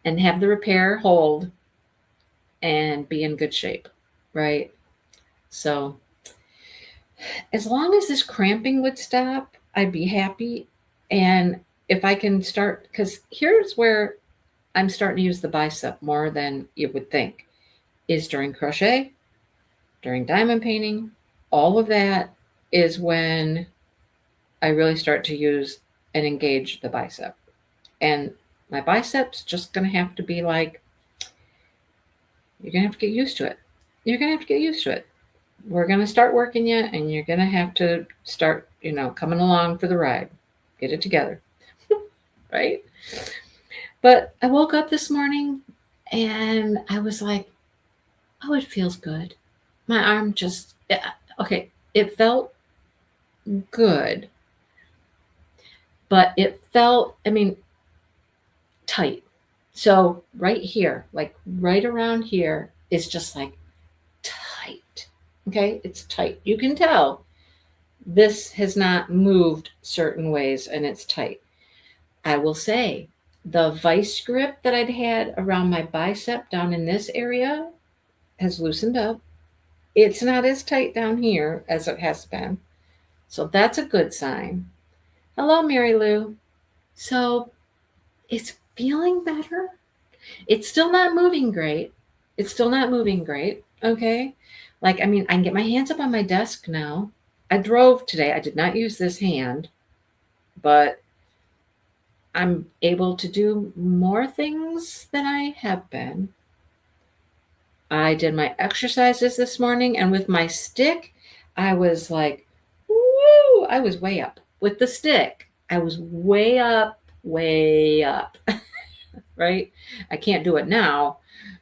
and have the repair hold and be in good shape, right? So as long as this cramping would stop, I'd be happy. And if I can start, because here's where I'm starting to use the bicep more than you would think, is during crochet, during diamond painting, all of that is when I really start to use and engage the bicep. And my bicep's just going to have to be like, you're going to have to get used to it. You're going to have to get used to it. We're going to start working you, and you're going to have to start, coming along for the ride. Get it together. Right? But I woke up this morning and I was like, oh, it feels good. My arm just, okay, it felt good, but it felt, tight. So right here, like right around here, is just like tight. Okay, it's tight. You can tell this has not moved certain ways and it's tight. I will say the vice grip that I'd had around my bicep down in this area has loosened up. It's not as tight down here as it has been. So that's a good sign. Hello, Mary Lou. So it's feeling better. It's still not moving great. Okay. I can get my hands up on my desk now. I drove today. I did not use this hand, but I'm able to do more things than I have been. I did my exercises this morning, and with my stick, I was like, woo! I was way up. With the stick, I was way up, right? I can't do it now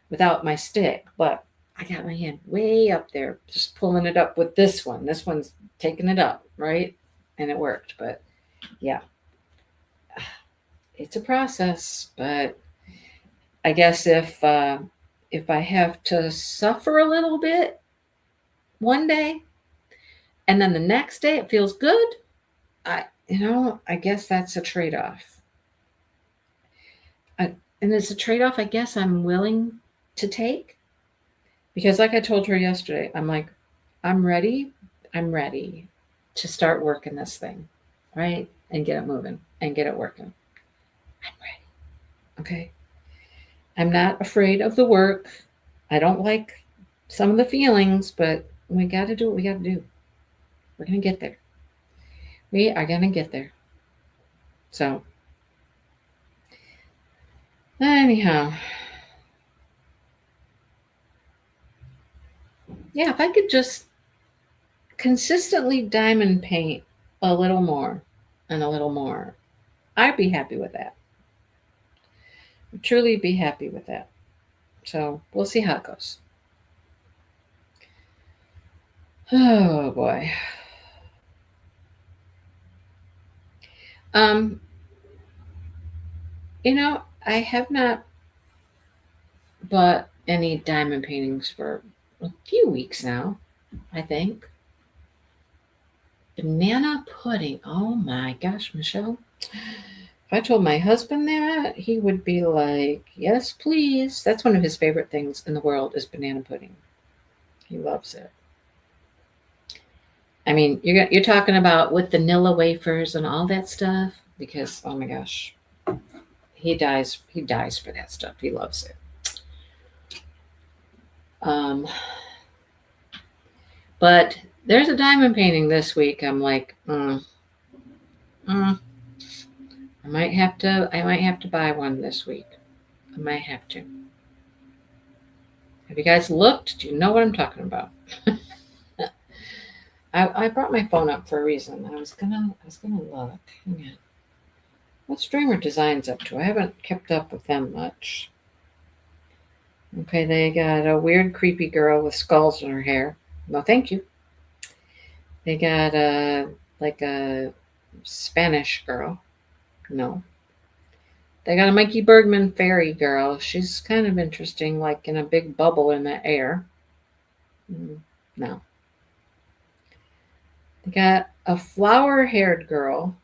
without my stick, but I got my hand way up there, just pulling it up with this one. This one's taking it up, right? And it worked, but yeah. It's a process, but I guess if I have to suffer a little bit one day and then the next day it feels good, I guess that's a trade-off. And it's a trade-off I guess I'm willing to take, because like I told her yesterday, I'm like, I'm ready to start working this thing, right? And get it moving and get it working. I'm ready. Okay. I'm not afraid of the work. I don't like some of the feelings, but we got to do what we got to do. We're going to get there. We are going to get there. So, anyhow, yeah, if I could just consistently diamond paint a little more and a little more, I'd be happy with that. Truly be happy with that. So we'll see how it goes. Oh boy. Um, I have not bought any diamond paintings for a few weeks now, I think. Banana pudding. Oh my gosh, Michelle. If I told my husband that, he would be like, "Yes, please." That's one of his favorite things in the world is banana pudding. He loves it. I mean, you're talking about with vanilla wafers and all that stuff because oh my gosh, he dies. He dies for that stuff. He loves it. Um, but there's a diamond painting this week. I'm like, I might have to. I might have to buy one this week. I might have to. Have you guys looked? Do you know what I'm talking about? I brought my phone up for a reason. I was gonna look. Hang on. What's Dreamer Designs up to? I haven't kept up with them much. Okay, they got a weird, creepy girl with skulls in her hair. No, thank you. They got a Spanish girl. No. They got a Mikey Bergman fairy girl. She's kind of interesting, like in a big bubble in the air. No. They got a flower haired girl.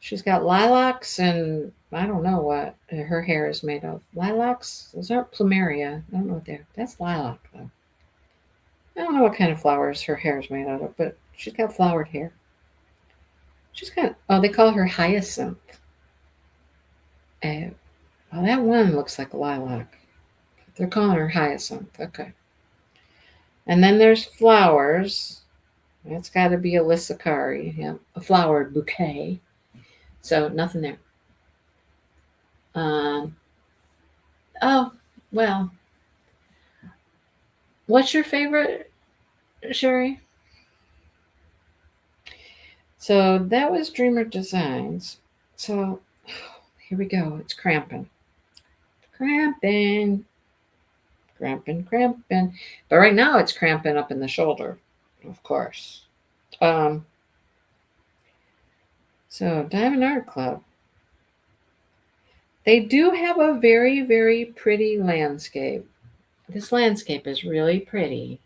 She's got lilacs and I don't know what her hair is made of. Lilacs? Those aren't plumeria. I don't know what they're. That's lilac, though. I don't know what kind of flowers her hair is made out of, but she's got flowered hair. She's got, oh, they call her hyacinth. Well, that one looks like a lilac. They're calling her hyacinth. Okay. And then there's flowers. That's got to be a Lissacari, yeah, a flowered bouquet. So nothing there. Oh, well. What's your favorite, Sherry? So that was Dreamer Designs. So here we go. It's cramping. Cramping. Cramping, cramping. But right now it's cramping up in the shoulder, of course. So Diamond Art Club. They do have a very, very pretty landscape. This landscape is really pretty.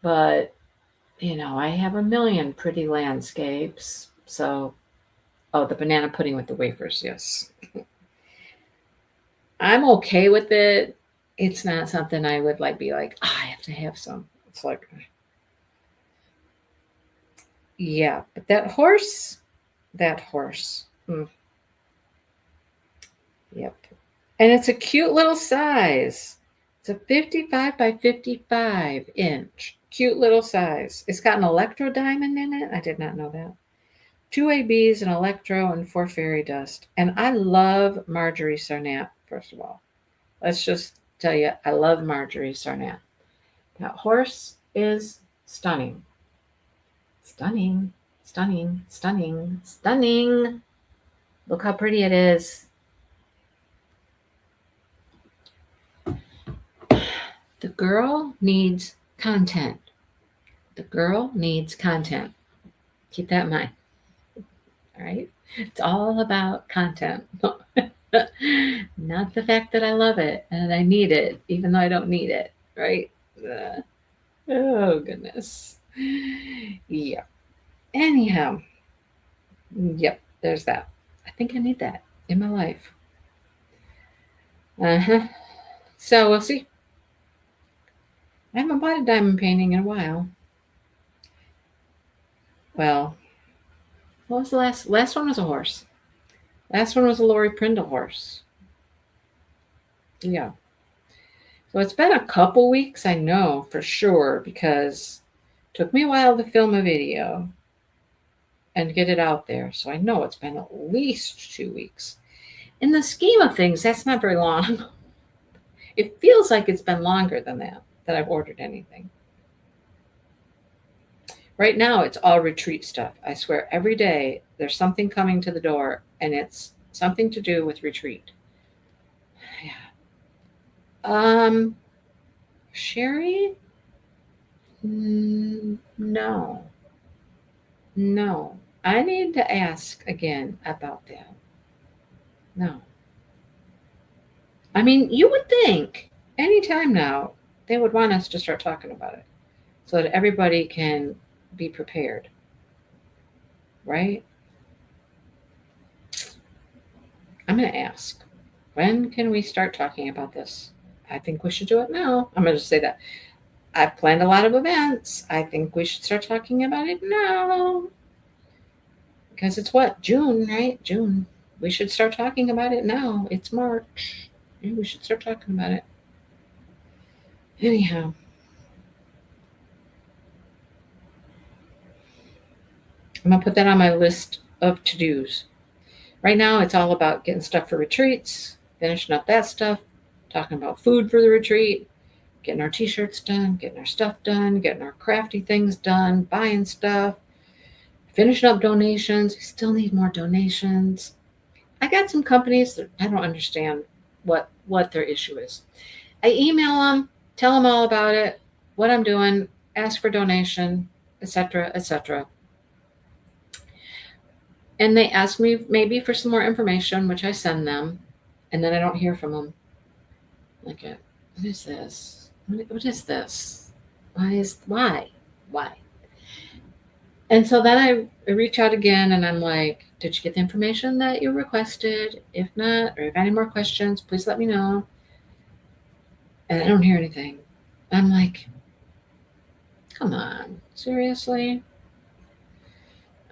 But, I have a million pretty landscapes. So, oh, the banana pudding with the wafers, yes. I'm okay with it. It's not something I would be like, oh, I have to have some. It's like, yeah, but that horse. Yep. And it's a cute little size. It's a 55 by 55 inch. Cute little size. It's got an electro diamond in it. I did not know that. 2 ABs, an electro, and 4 fairy dust. And I love Marjorie Sarnat, first of all. Let's just tell you, I love Marjorie Sarnat. That horse is stunning. Stunning, stunning, stunning, stunning. Look how pretty it is. The girl needs content. The girl needs content. Keep that in mind. All right? It's all about content. Not the fact that I love it and I need it, even though I don't need it, right? Oh, goodness. Yeah. Anyhow, yep, there's that. I think I need that in my life. So we'll see. I haven't bought a diamond painting in a while. Well, what was the last one was a horse. Last one was a Lori Prindle horse. Yeah. So it's been a couple weeks, I know for sure, because it took me a while to film a video and get it out there. So I know it's been at least 2 weeks. In the scheme of things, that's not very long. It feels like it's been longer than that I've ordered anything. Right now, it's all retreat stuff. I swear, every day there's something coming to the door, and it's something to do with retreat. Yeah. Sherry? No. No. I need to ask again about that. No. I mean, you would think anytime now they would want us to start talking about it so that everybody can be prepared, right? I'm going to ask, when can we start talking about this? I think we should do it now. I'm going to just say that. I've planned a lot of events. I think we should start talking about it now. Because it's what? June, right? June. We should start talking about it now. It's March. Yeah, we should start talking about it. Anyhow. I'm going to put that on my list of to-dos. Right now, it's all about getting stuff for retreats, finishing up that stuff, talking about food for the retreat, getting our t-shirts done, getting our stuff done, getting our crafty things done, buying stuff, finishing up donations. We still need more donations. I got some companies that I don't understand what their issue is. I email them, tell them all about it, what I'm doing, ask for donation, etc., etc. And they ask me maybe for some more information, which I send them, and then I don't hear from them. Like, what is this? What is this? Why? And so then I reach out again, and I'm like, did you get the information that you requested? If not, or if any more questions, please let me know. And I don't hear anything. I'm like, come on, seriously?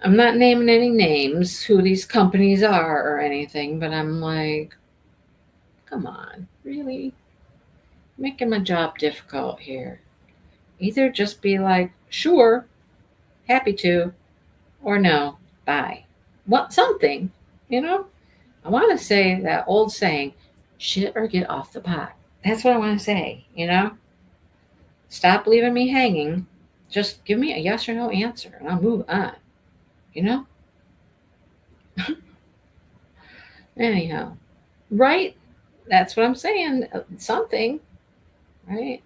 I'm not naming any names, who these companies are or anything, but I'm like, come on, really? Making my job difficult here. Either just be like, sure, happy to, or no, bye. What something, you know? I want to say that old saying, shit or get off the pot. That's what I want to say, you know? Stop leaving me hanging. Just give me a yes or no answer and I'll move on, you know? Anyhow, right? That's what I'm saying. Something, right?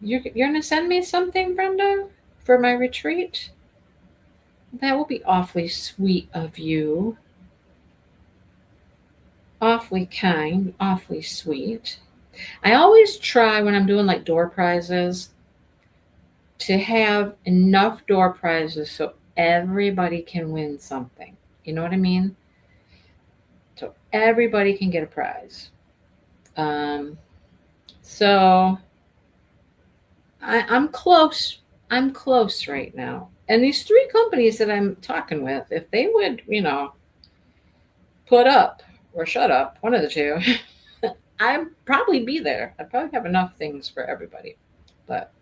You're going to send me something, Brenda, for my retreat? That will be awfully sweet of you. Awfully kind, awfully sweet. I always try when I'm doing like door prizes to have enough door prizes so everybody can win something. You know what I mean? So everybody can get a prize. So I'm close. I'm close right now. And these three companies that I'm talking with, if they would, put up or shut up, one of the two, I'd probably be there. I'd probably have enough things for everybody. But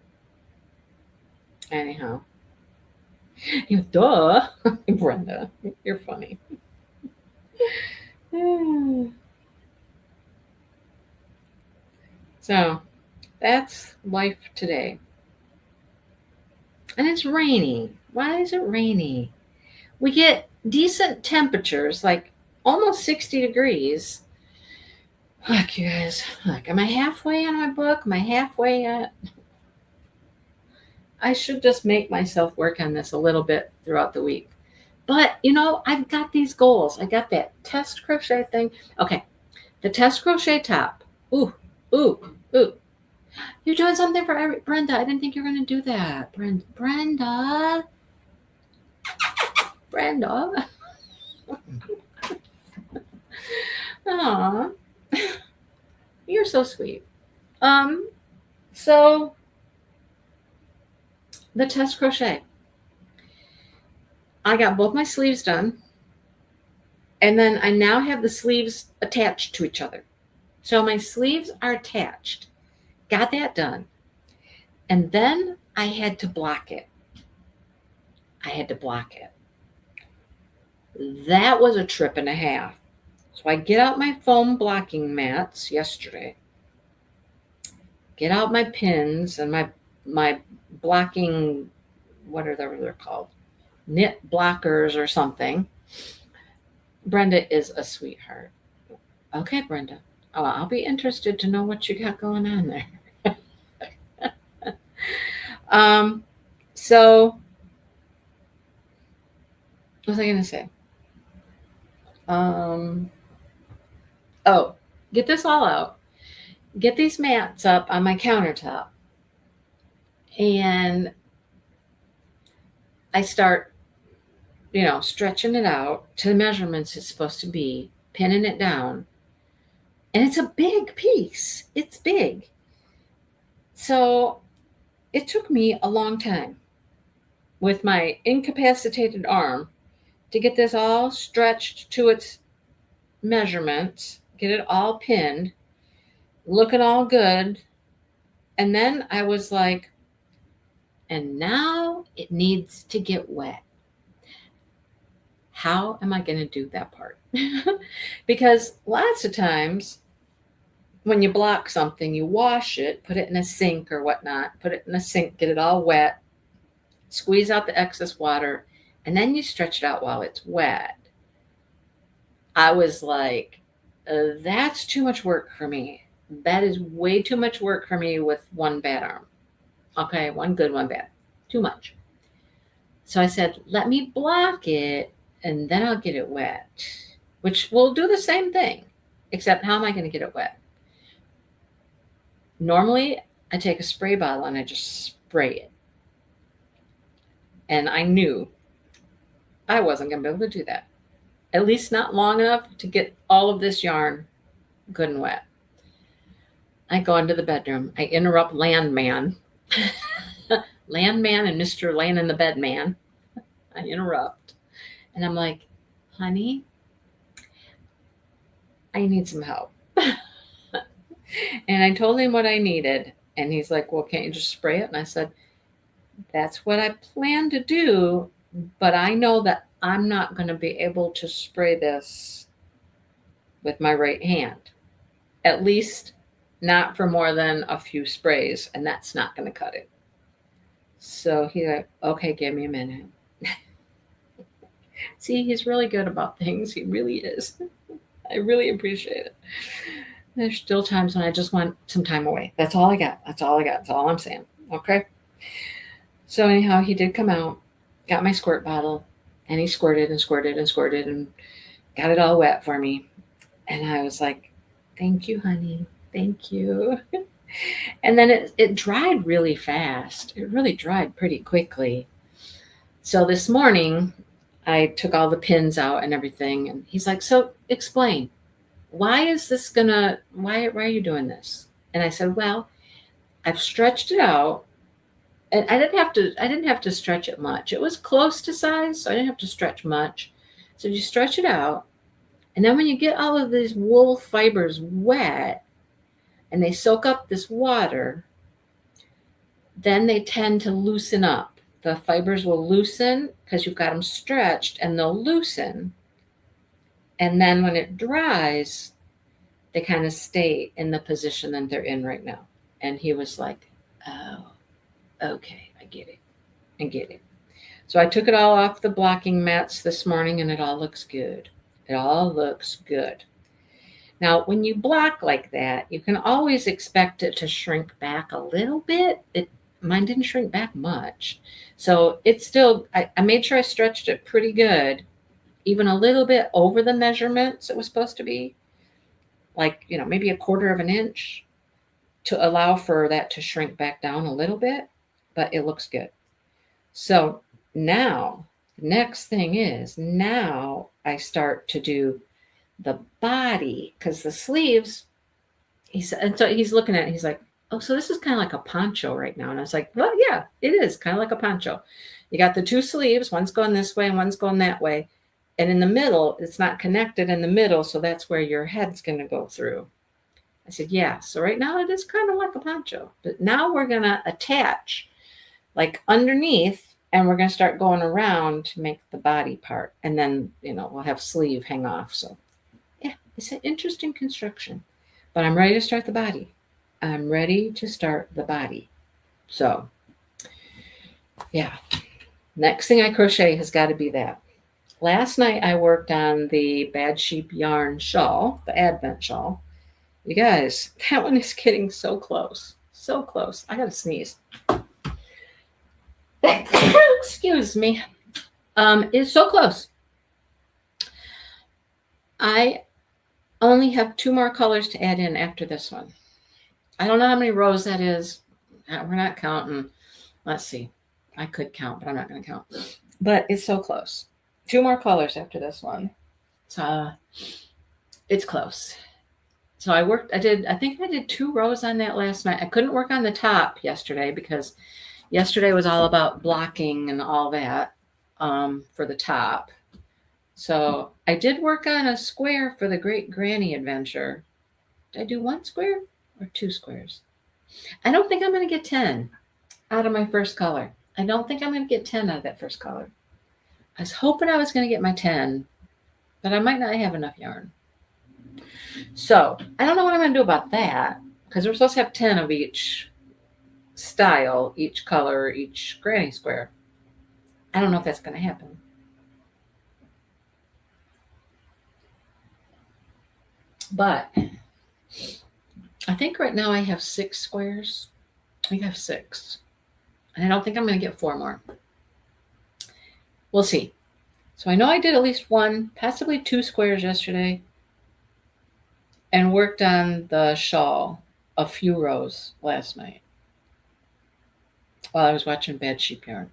anyhow, duh, Brenda, you're funny. So that's life today. And it's rainy. Why is it rainy? We get decent temperatures, like almost 60 degrees. Look, you guys, look, am I halfway on my book? Am I halfway at? I should just make myself work on this a little bit throughout the week. But, I've got these goals. I got that test crochet thing. Okay, the test crochet top. Ooh. You're doing something for Brenda. I didn't think you were going to do that. Brenda. Aw. You're so sweet. So the test crochet. I got both my sleeves done. And then I now have the sleeves attached to each other. So my sleeves are attached. Got that done. And then I had to block it. That was a trip and a half. So I get out my foam blocking mats yesterday. Get out my pins and my blocking, what are they're called? Knit blockers or something. Brenda is a sweetheart. Okay, Brenda. Oh, I'll be interested to know what you got going on there. um, so what was I gonna say? Um, oh, get this all out. Get these mats up on my countertop, and I start, stretching it out to the measurements it's supposed to be, pinning it down, and it's a big piece. It's big. So it took me a long time with my incapacitated arm to get this all stretched to its measurements, get it all pinned, looking all good. And then I was like, and now it needs to get wet. How am I going to do that part? Because lots of times when you block something, you wash it, put it in a sink or whatnot, put it in a sink, get it all wet, squeeze out the excess water, and then you stretch it out while it's wet. I was like, that's too much work for me. That is way too much work for me with one bad arm. Okay, one good, one bad. Too much. So I said, let me block it and then I'll get it wet, which will do the same thing, except how am I going to get it wet? Normally, I take a spray bottle and I just spray it. And I knew I wasn't going to be able to do that. At least not long enough to get all of this yarn good and wet. I go into the bedroom. I interrupt Landman. Landman and Mr. Laying in the Bed Man. I interrupt. And I'm like, honey, I need some help. And I told him what I needed. And he's like, well, can't you just spray it? And I said, that's what I plan to do. But I know that I'm not going to be able to spray this with my right hand. At least not for more than a few sprays. And that's not going to cut it. So he's like, okay, give me a minute. See, he's really good about things. He really is. I really appreciate it. There's still times when I just want some time away. That's all I got. That's all I got. That's all I'm saying. Okay. So anyhow, he did come out, got my squirt bottle, and he squirted and squirted and squirted and got it all wet for me. And I was like, thank you, honey. Thank you. And then it dried really fast. It really dried pretty quickly. So this morning, I took all the pins out and everything. And he's like, so explain. Why are you doing this? And I said, well, I've stretched it out. And I didn't have to stretch it much. It was close to size, so I didn't have to stretch much. So you stretch it out. And then when you get all of these wool fibers wet and they soak up this water, then they tend to loosen up. The fibers will loosen because you've got them stretched and they'll loosen. And then when it dries, they kind of stay in the position that they're in right now. And he was like, oh, okay, I get it. So I took it all off the blocking mats this morning and it all looks good. It all looks good. Now, when you block like that, you can always expect it to shrink back a little bit. Mine didn't shrink back much. So it's still, I made sure I stretched it pretty good, even a little bit over the measurements it was supposed to be, like, maybe a quarter of an inch to allow for that to shrink back down a little bit, but it looks good. So now, the next thing is, now I start to do the body, because the sleeves, and so he's looking at it, he's like, oh, so this is kind of like a poncho right now. And I was like, well, yeah, it is kind of like a poncho. You got the two sleeves, one's going this way and one's going that way. And in the middle, it's not connected in the middle, so that's where your head's going to go through. I said, yeah, so right now it is kind of like a poncho. But now we're going to attach like underneath, and we're going to start going around to make the body part. And then, we'll have sleeve hang off. So, yeah, it's an interesting construction. But I'm ready to start the body. So, yeah. Next thing I crochet has got to be that. Last night I worked on the Bad Sheep yarn shawl, the Advent shawl. You guys, that one is getting so close. So close. I gotta sneeze. Excuse me. It's so close. I only have 2 more colors to add in after this one. I don't know how many rows that is. We're not counting. Let's see. I could count, but I'm not going to count. But it's so close. 2 more colors after this one. So it's close. So I think I did 2 rows on that last night. I couldn't work on the top yesterday because yesterday was all about blocking and all that for the top. So I did work on a square for the Great Granny Adventure. Did I do 1 square or 2 squares? I don't think I'm going to get 10 out of my first color. I don't think I'm going to get 10 out of that first color. I was hoping I was going to get my 10, but I might not have enough yarn. So I don't know what I'm going to do about that because we're supposed to have 10 of each style, each color, each granny square. I don't know if that's going to happen. But I think right now I have 6 squares. I think I have 6. And I don't think I'm going to get 4 more. We'll see. So I know I did at least 1, possibly 2 squares yesterday. And worked on the shawl a few rows last night while I was watching Bad Sheep Yarn.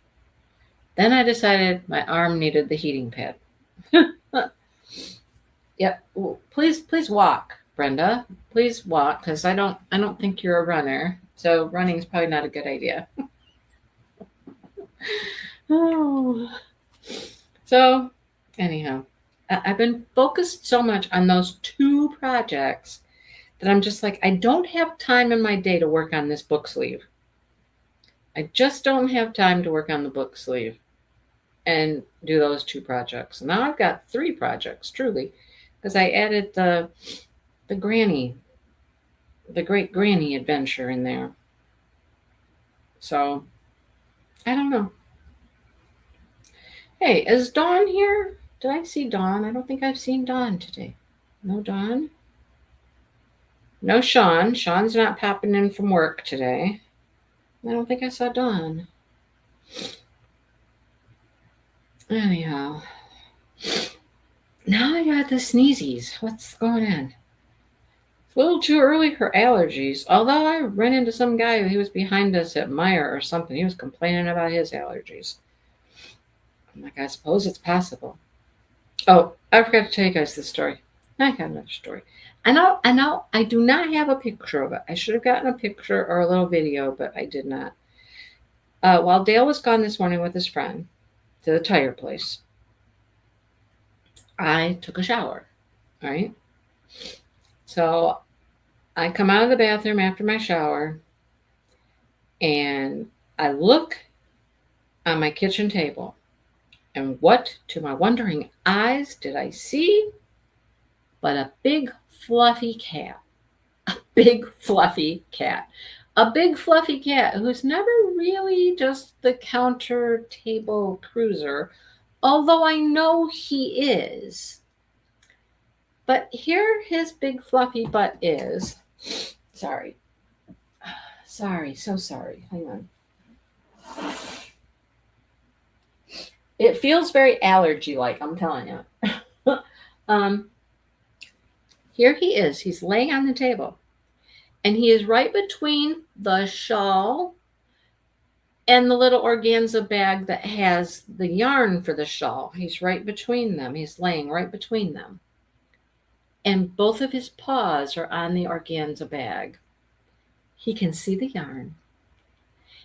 Then I decided my arm needed the heating pad. Yep. Ooh, please walk, Brenda. Please walk, because I don't think you're a runner. So running is probably not a good idea. Oh. So anyhow, I've been focused so much on those 2 projects that I'm just like, I don't have time in my day to work on this book sleeve. I just don't have time to work on the book sleeve and do those 2 projects. Now I've got 3 projects, truly, because I added the Great Granny Adventure in there. So, I don't know. Hey, is Dawn here? Did I see Dawn? I don't think I've seen Dawn today. No Dawn? No Sean. Sean's not popping in from work today. I don't think I saw Dawn. Anyhow. Now I got the sneezies. What's going on? It's a little too early for allergies. Although I ran into some guy who was behind us at Meijer or something. He was complaining about his allergies. I'm like, I suppose it's possible. Oh, I forgot to tell you guys this story. I got another story. I know. I do not have a picture of it. I should have gotten a picture or a little video, but I did not. While Dale was gone this morning with his friend to the tire place, I took a shower, right? So I come out of the bathroom after my shower, and I look on my kitchen table, and what, to my wondering eyes, did I see but a big fluffy cat. A big fluffy cat. A big fluffy cat who's never really just the counter table cruiser, although I know he is. But here his big fluffy butt is. Sorry, so sorry. Hang on. It feels very allergy-like, I'm telling you. Here he is. He's laying on the table. And he is right between the shawl and the little organza bag that has the yarn for the shawl. He's right between them. He's laying right between them. And both of his paws are on the organza bag. He can see the yarn.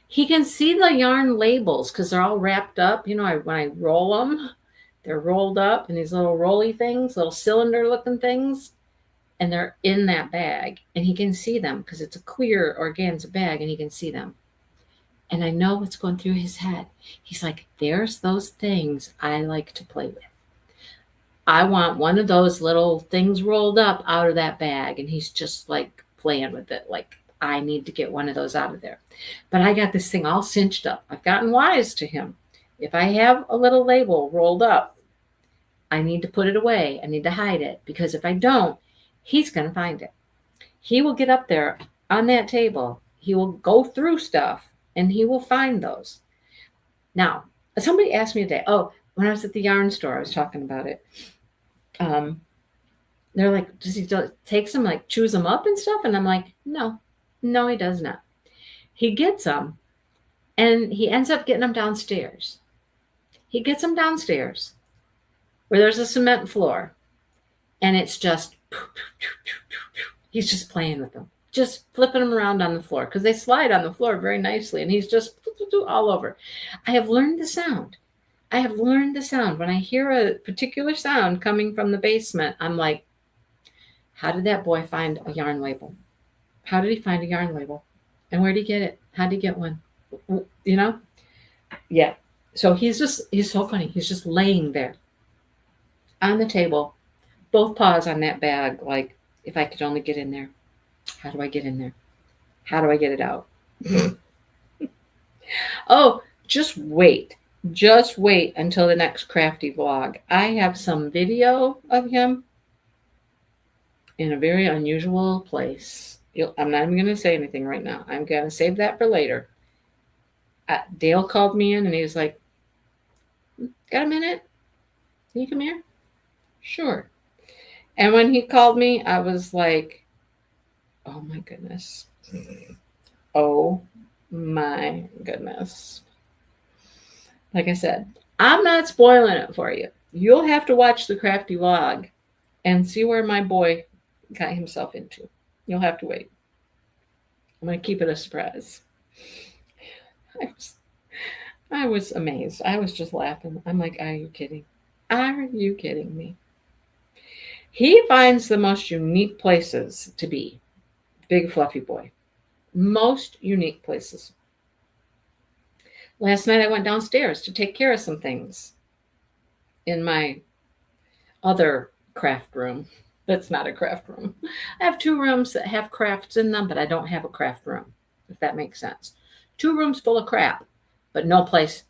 He can see the yarn labels because they're all wrapped up. You know, when I roll them, they're rolled up in these little rolly things, little cylinder-looking things. And they're in that bag. And he can see them because it's a clear organza bag and he can see them. And I know what's going through his head. He's like, there's those things I like to play with. I want one of those little things rolled up out of that bag. And he's just like playing with it. Like, I need to get one of those out of there. But I got this thing all cinched up. I've gotten wise to him. If I have a little label rolled up, I need to put it away. I need to hide it because if I don't, he's going to find it. He will get up there on that table. He will go through stuff and he will find those. Now, somebody asked me today, when I was at the yarn store, I was talking about it. They're like, does he take some, like chews them up and stuff? And I'm like, no, he does not. He gets them and he ends up getting them downstairs. He gets them downstairs where there's a cement floor and it's just, he's just playing with them, just flipping them around on the floor because they slide on the floor very nicely and he's just all over. I have learned the sound. When I hear a particular sound coming from the basement, I'm like, how did that boy find a yarn label? How did he find a yarn label? And where did he get it? How did he get one? You know? Yeah. So he's so funny. He's just laying there on the table, both paws on that bag, like, if I could only get in there. How do I get in there? How do I get it out? Oh, just wait. Just wait until the next crafty vlog. I have some video of him in a very unusual place. I'm not even going to say anything right now. I'm going to save that for later. Dale called me in and he was like, got a minute? Can you come here? Sure. And when he called me, I was like, oh my goodness. Oh my goodness. Like I said, I'm not spoiling it for you. You'll have to watch the crafty vlog and see where my boy got himself into. You'll have to wait. I'm going to keep it a surprise. I was amazed. I was just laughing. I'm like, are you kidding? Are you kidding me? He finds the most unique places to be. Big fluffy boy. Most unique places. Last night I went downstairs to take care of some things in my other craft room. That's not a craft room. I have 2 rooms that have crafts in them, but I don't have a craft room, if that makes sense. 2 rooms full of crap, but no place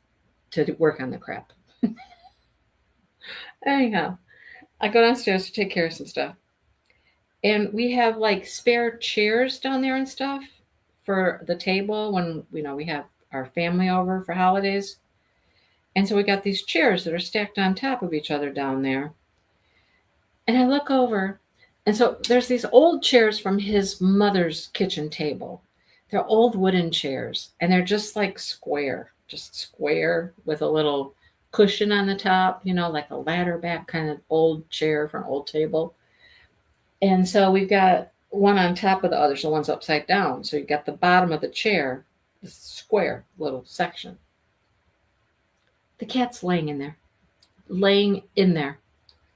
to work on the crap. Anyhow, I go downstairs to take care of some stuff. And we have like spare chairs down there and stuff for the table when, we have our family over for holidays. And so we got these chairs that are stacked on top of each other down there. And I look over, and so there's these old chairs from his mother's kitchen table. They're old wooden chairs, and they're just like square with a little cushion on the top, like a ladder back kind of old chair for an old table. And so we've got one on top of the other, so one's upside down. So you got the bottom of the chair, this square little section. The cat's laying in there,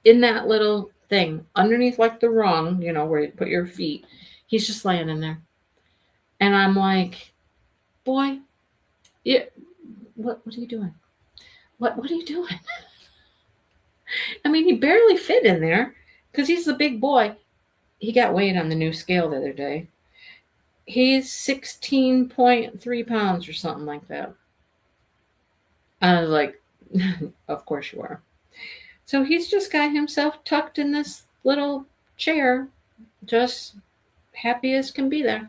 in that little thing, underneath like the rung, where you put your feet. He's just laying in there. And I'm like, boy, what are you doing? What are you doing? I mean, he barely fit in there because he's the big boy. He got weighed on the new scale the other day. He's 16.3 pounds or something like that. I was like, of course you are. So he's just got himself tucked in this little chair, just happy as can be there.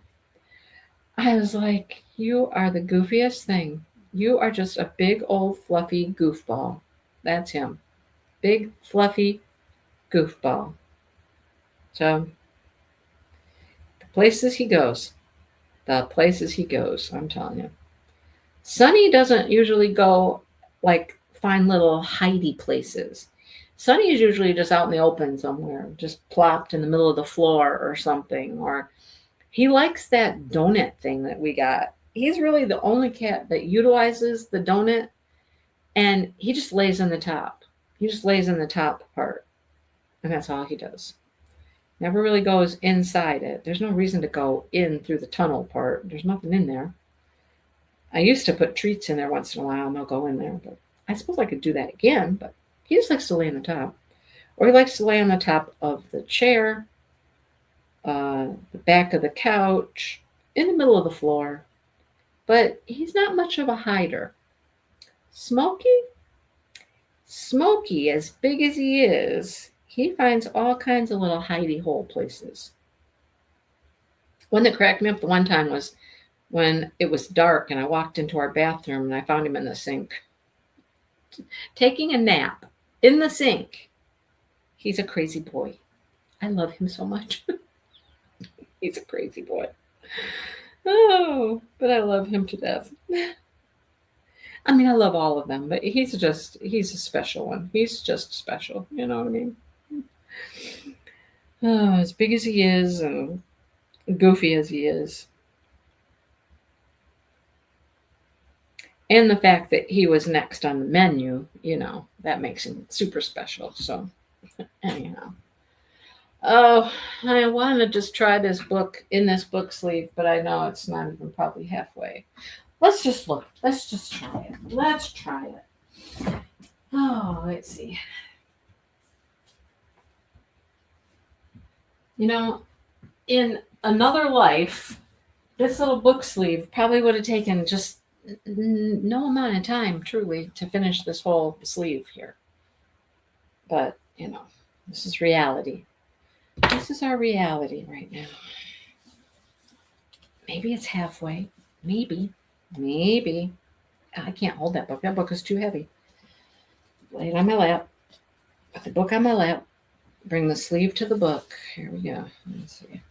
I was like, you are the goofiest thing. You are just a big old fluffy goofball. That's him. Big fluffy goofball. So the places he goes, I'm telling you. Sonny doesn't usually go like find little hidey places. Sonny is usually just out in the open somewhere, just plopped in the middle of the floor or something. Or he likes that donut thing that we got. He's really the only cat that utilizes the donut, and he just lays on the top. He just lays in the top part, and that's all he does. Never really goes inside it. There's no reason to go in through the tunnel part. There's nothing in there. I used to put treats in there once in a while, and they'll go in there, but I suppose I could do that again, but he just likes to lay on the top. Or he likes to lay on the top of the chair, the back of the couch, in the middle of the floor. But he's not much of a hider. Smokey Smokey, as big as he is, he finds all kinds of little hidey hole places. One that cracked me up the one time was when it was dark and I walked into our bathroom and I found him in the sink, taking a nap in the sink. He's a crazy boy. I love him so much. He's a crazy boy. Oh, but I love him to death. I mean, I love all of them, but he's a special one. He's just special. You know what I mean? Oh, as big as he is and goofy as he is. And the fact that he was next on the menu, that makes him super special. So, anyhow. Oh, I want to just try this book in this book sleeve, but I know it's not even probably halfway. Let's just look. Let's just try it. Let's try it. Oh, let's see. In another life, this little book sleeve probably would have taken just no amount of time, truly, to finish this whole sleeve here. But, this is reality. This is our reality right now. Maybe it's halfway. Maybe. I can't hold that book. That book is too heavy. Lay it on my lap. Put the book on my lap. Bring the sleeve to the book. Here we go. Let's see.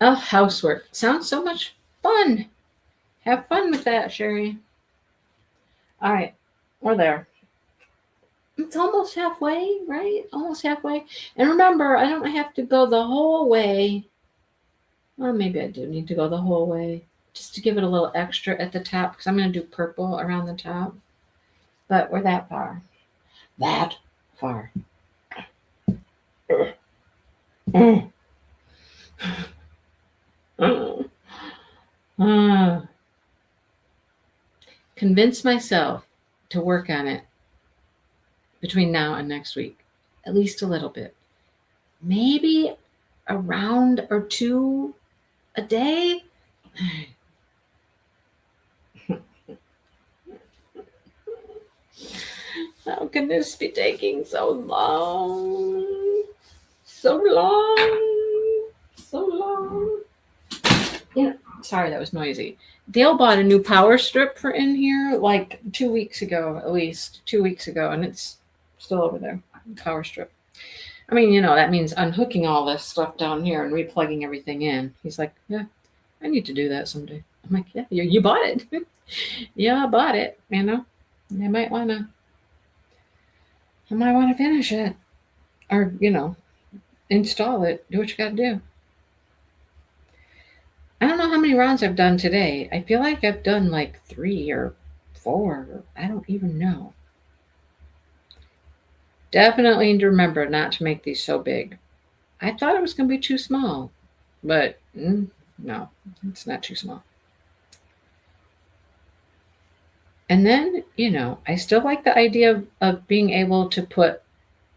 Oh, housework. Sounds so much fun. Have fun with that, Sherry. All right. We're there. It's almost halfway, right? Almost halfway. And remember, I don't have to go the whole way. Well, maybe I do need to go the whole way just to give it a little extra at the top because I'm going to do purple around the top. But we're that far. That far. Convince myself to work on it between now and next week, at least a little bit. Maybe a round or two a day. How can this be taking so long? So long. Sorry, that was noisy. Dale bought a new power strip for in here like 2 weeks ago, at least 2 weeks ago, and it's still over there. Power strip. I mean, that means unhooking all this stuff down here and replugging everything in. He's like, yeah, I need to do that someday. I'm like, yeah, you bought it. Yeah, I bought it. I might want to finish it or, install it. Do what you got to do. I don't know how many rounds I've done today. I feel like I've done like 3 or 4. I don't even know. Definitely need to remember not to make these so big. I thought it was going to be too small, but no, it's not too small. And then, I still like the idea of being able to put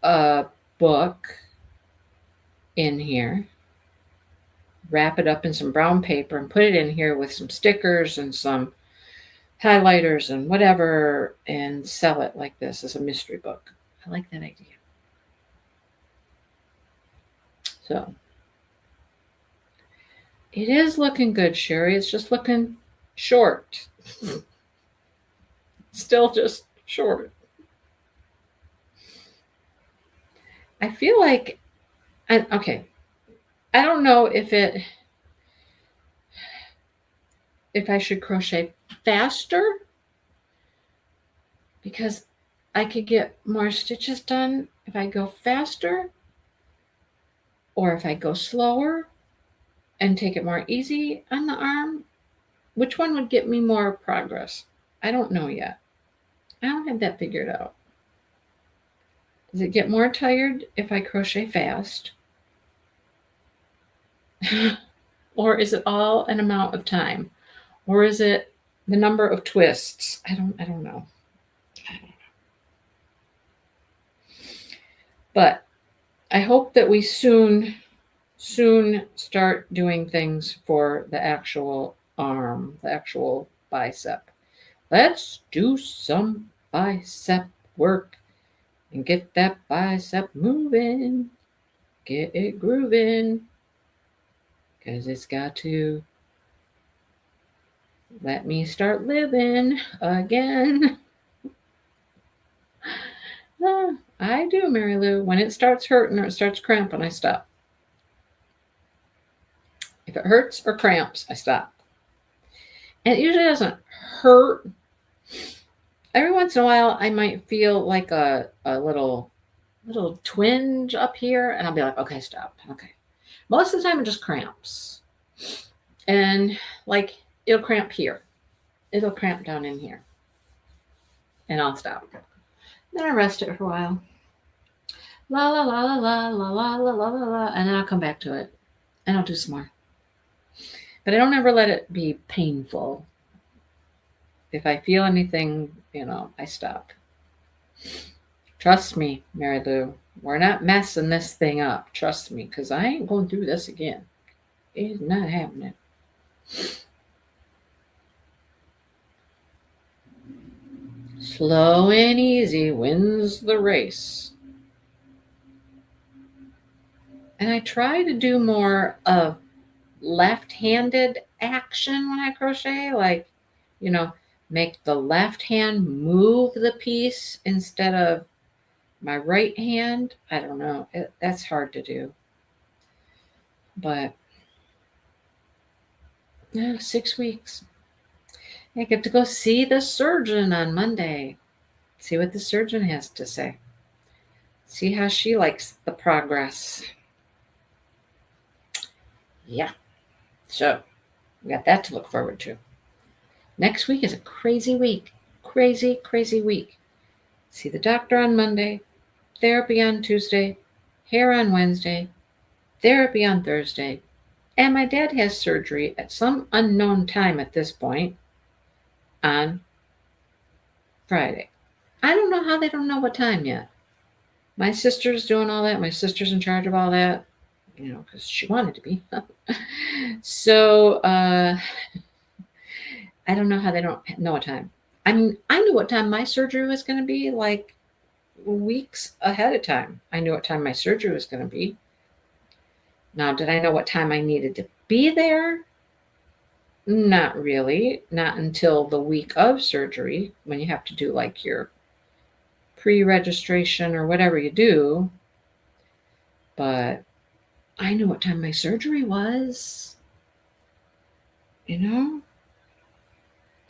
a book in here, wrap it up in some brown paper and put it in here with some stickers and some highlighters and whatever and sell it like this as a mystery book. I like that idea. So it is looking good, Sherry. It's just looking short. Still just short. I feel like, okay, I don't know if I should crochet faster because I could get more stitches done if I go faster or if I go slower and take it more easy on the arm. Which one would get me more progress? I don't know yet. I don't have that figured out. Does it get more tired if I crochet fast? Or is it all an amount of time? Or is it the number of twists? I don't know. But I hope that we soon soon start doing things for the actual arm, the actual bicep. Let's do some bicep work and get that bicep moving. Get it grooving. Because it's got to let me start living again. I do, Mary Lou. When it starts hurting or it starts cramping, I stop. If it hurts or cramps, I stop. And it usually doesn't hurt. Every once in a while, I might feel like a little twinge up here, and I'll be like, okay, stop. Okay. Most of the time, it just cramps. And like, it'll cramp here. It'll cramp down in here. And I'll stop. Then I rest it for a while. La la la la la la la la la la la, and then I'll come back to it. And I'll do some more. But I don't ever let it be painful. If I feel anything, I stop. Trust me, Mary Lou. We're not messing this thing up. Trust me, because I ain't going through this again. It's not happening. Slow and easy wins the race. And I try to do more of left-handed action when I crochet, like, make the left hand move the piece instead of my right hand. I don't know. That's hard to do. But yeah, 6 weeks. I get to go see the surgeon on Monday. See what the surgeon has to say. See how she likes the progress. Yeah. So we got that to look forward to. Next week is a crazy week. Crazy, crazy week. See the doctor on Monday, therapy on Tuesday, hair on Wednesday, therapy on Thursday, and my dad has surgery at some unknown time at this point on Friday. I don't know how they don't know what time yet. My sister's doing all that. My sister's in charge of all that, because she wanted to be. So I don't know how they don't know a time. I mean, I knew what time my surgery was going to be like weeks ahead of time. I knew what time my surgery was going to be. Now, did I know what time I needed to be there? Not really. Not until the week of surgery, when you have to do like your pre-registration or whatever you do. But I knew what time my surgery was, and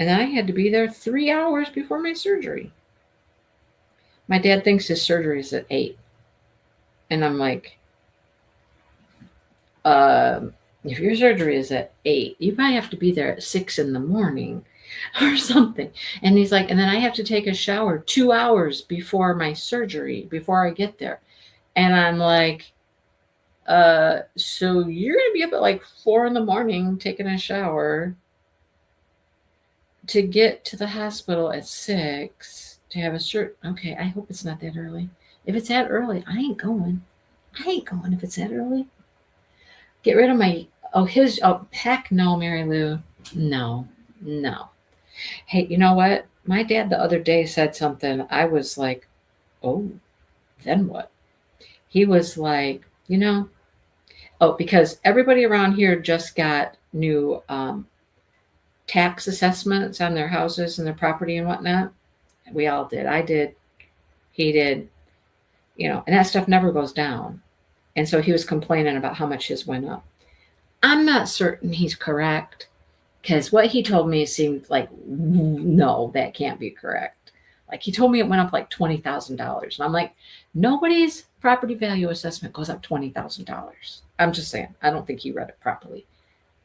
I had to be there 3 hours before my surgery. My dad thinks his surgery is at 8. And I'm like, if your surgery is at 8, you probably have to be there at 6 in the morning or something. And he's like, and then I have to take a shower 2 hours before my surgery, before I get there. And I'm like, so you're going to be up at like 4 in the morning taking a shower to get to the hospital at 6 to have a shirt. Okay, I hope it's not that early. If it's that early, I ain't going. If it's that early. Get rid of my, heck no, Mary Lou. No. Hey, you know what? My dad the other day said something. I was like, oh, then what? He was like, because everybody around here just got new tax assessments on their houses and their property and whatnot. We all did. I did. He did. And that stuff never goes down. And so he was complaining about how much his went up. I'm not certain he's correct, because what he told me seemed like, no, that can't be correct. Like, he told me it went up like $20,000. And I'm like, nobody's property value assessment goes up $20,000. I'm just saying, I don't think he read it properly.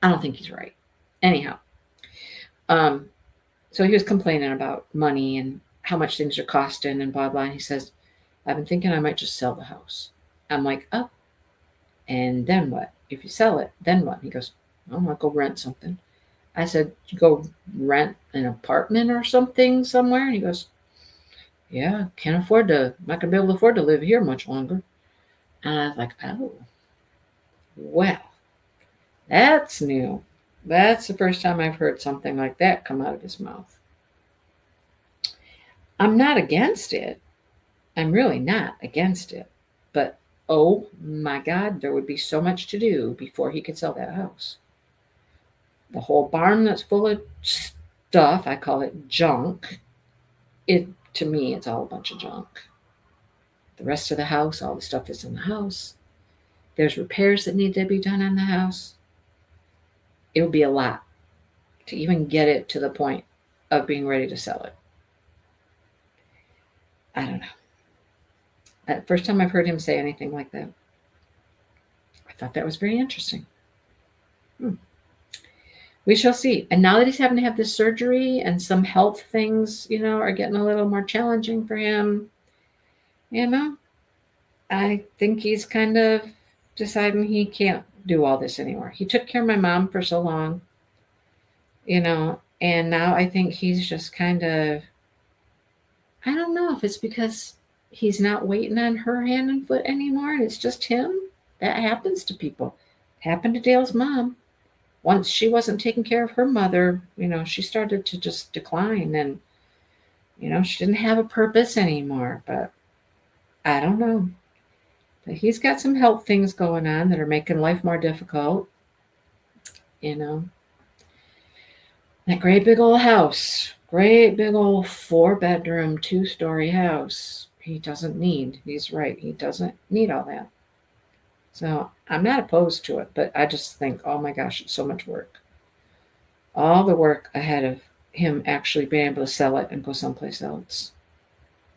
I don't think he's right. Anyhow, so he was complaining about money and how much things are costing and blah, blah. And he says, I've been thinking I might just sell the house. I'm like, oh, and then what? If you sell it, then what? He goes, I'm going to go rent something. I said, you go rent an apartment or something somewhere? And he goes, yeah, I'm not going to be able to afford to live here much longer. And I was like, oh, Well, that's new. That's the first time I've heard something like that come out of his mouth. I'm not against it. I'm really not against it. But oh my God, there would be so much to do before he could sell that house. The whole barn that's full of stuff, I call it junk. It to me, it's all a bunch of junk. The rest of the house, all the stuff that's in the house. There's repairs that need to be done on the house. It would be a lot to even get it to the point of being ready to sell it. I don't know. First time I've heard him say anything like that. I thought that was very interesting. We shall see. And now that he's having to have this surgery and some health things, are getting a little more challenging for him, I think he's kind of deciding he can't do all this anymore. He took care of my mom for so long, and now I think he's just kind of, I don't know if it's because he's not waiting on her hand and foot anymore and it's just him. That happens to people. It happened to Dale's mom. Once she wasn't taking care of her mother, she started to just decline and, she didn't have a purpose anymore. But I don't know. But he's got some health things going on that are making life more difficult. That great big old house, great big old 4-bedroom, 2-story house. He doesn't need, he's right, he doesn't need all that. So I'm not opposed to it, but I just think, oh my gosh, it's so much work. All the work ahead of him actually being able to sell it and go someplace else.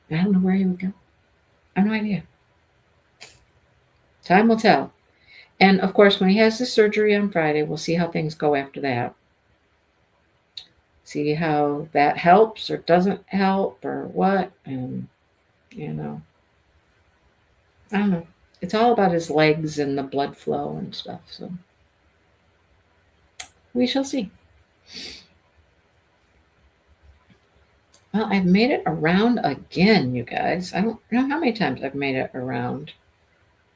I don't know where he would go. I have no idea. Time will tell. And of course, when he has the surgery on Friday, we'll see how things go after that. See how that helps or doesn't help or what. And, I don't know. It's all about his legs and the blood flow and stuff. So we shall see. Well, I've made it around again, you guys. I don't know how many times I've made it around,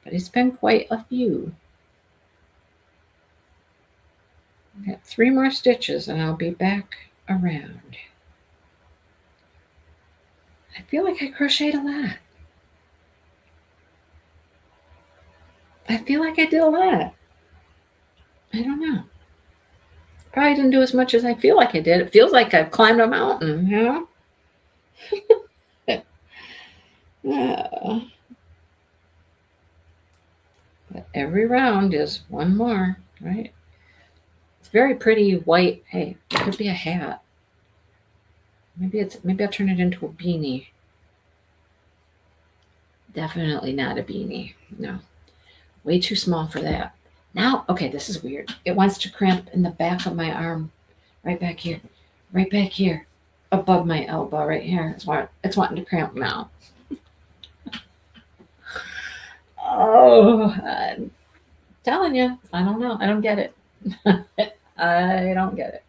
but it's been quite a few. I've got 3 more stitches and I'll be back around. I feel like I crocheted a lot. I feel like I did a lot. I don't know. Probably didn't do as much as I feel like I did. It feels like I've climbed a mountain, Yeah. But every round is one more, right? It's very pretty white. Hey, it could be a hat. Maybe I'll turn it into a beanie. Definitely not a beanie. No. Way too small for that. Now, okay, this is weird. It wants to cramp in the back of my arm. Right back here. Right back here. Above my elbow, right here. It's wanting to cramp now. Oh, I'm telling you. I don't know. I don't get it. I don't get it.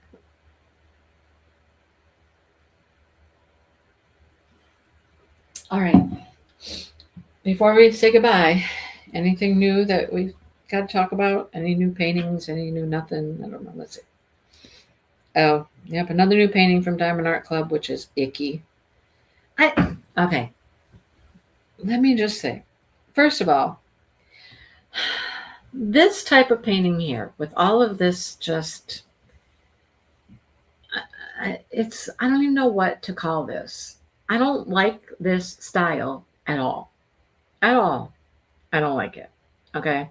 All right. Before we say goodbye, anything new that we've got to talk about? Any new paintings? Any new nothing? I don't know. Let's see. Oh, yep, another new painting from Diamond Art Club, which is icky. Okay. Let me just say, first of all, this type of painting here, with all of this just, I don't even know what to call this. I don't like this style at all. At all. I don't like it. Okay.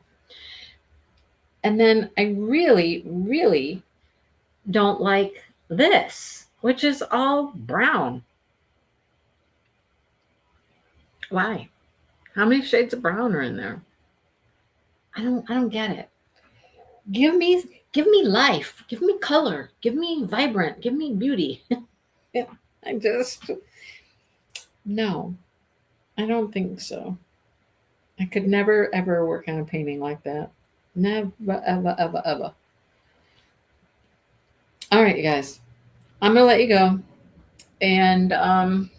And then I really, really don't like this, which is all brown. Why? How many shades of brown are in there? I don't get it. Give me life. Give me color. Give me vibrant. Give me beauty. Yeah, no. I don't think so. I could never ever work on a painting like that. Never ever ever ever. All right, you guys. I'm gonna let you go, and I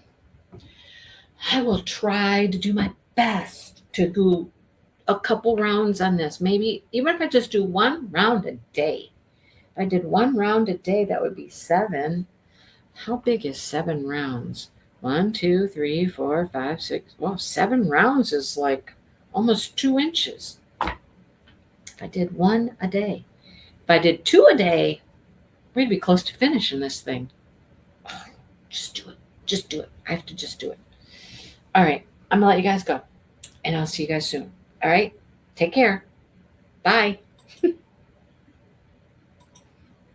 will try to do my best to a couple rounds on this. Maybe even if I just do one round a day. If I did one round a day, that would be 7. How big is 7 rounds? 1, 2, 3, 4, 5, 6. Well, 7 rounds is like almost 2 inches. If I did one a day. If I did 2 a day, we'd be close to finishing this thing. Oh, just do it. Just do it. I have to just do it. All right. I'm going to let you guys go. And I'll see you guys soon. All right. Take care. Bye.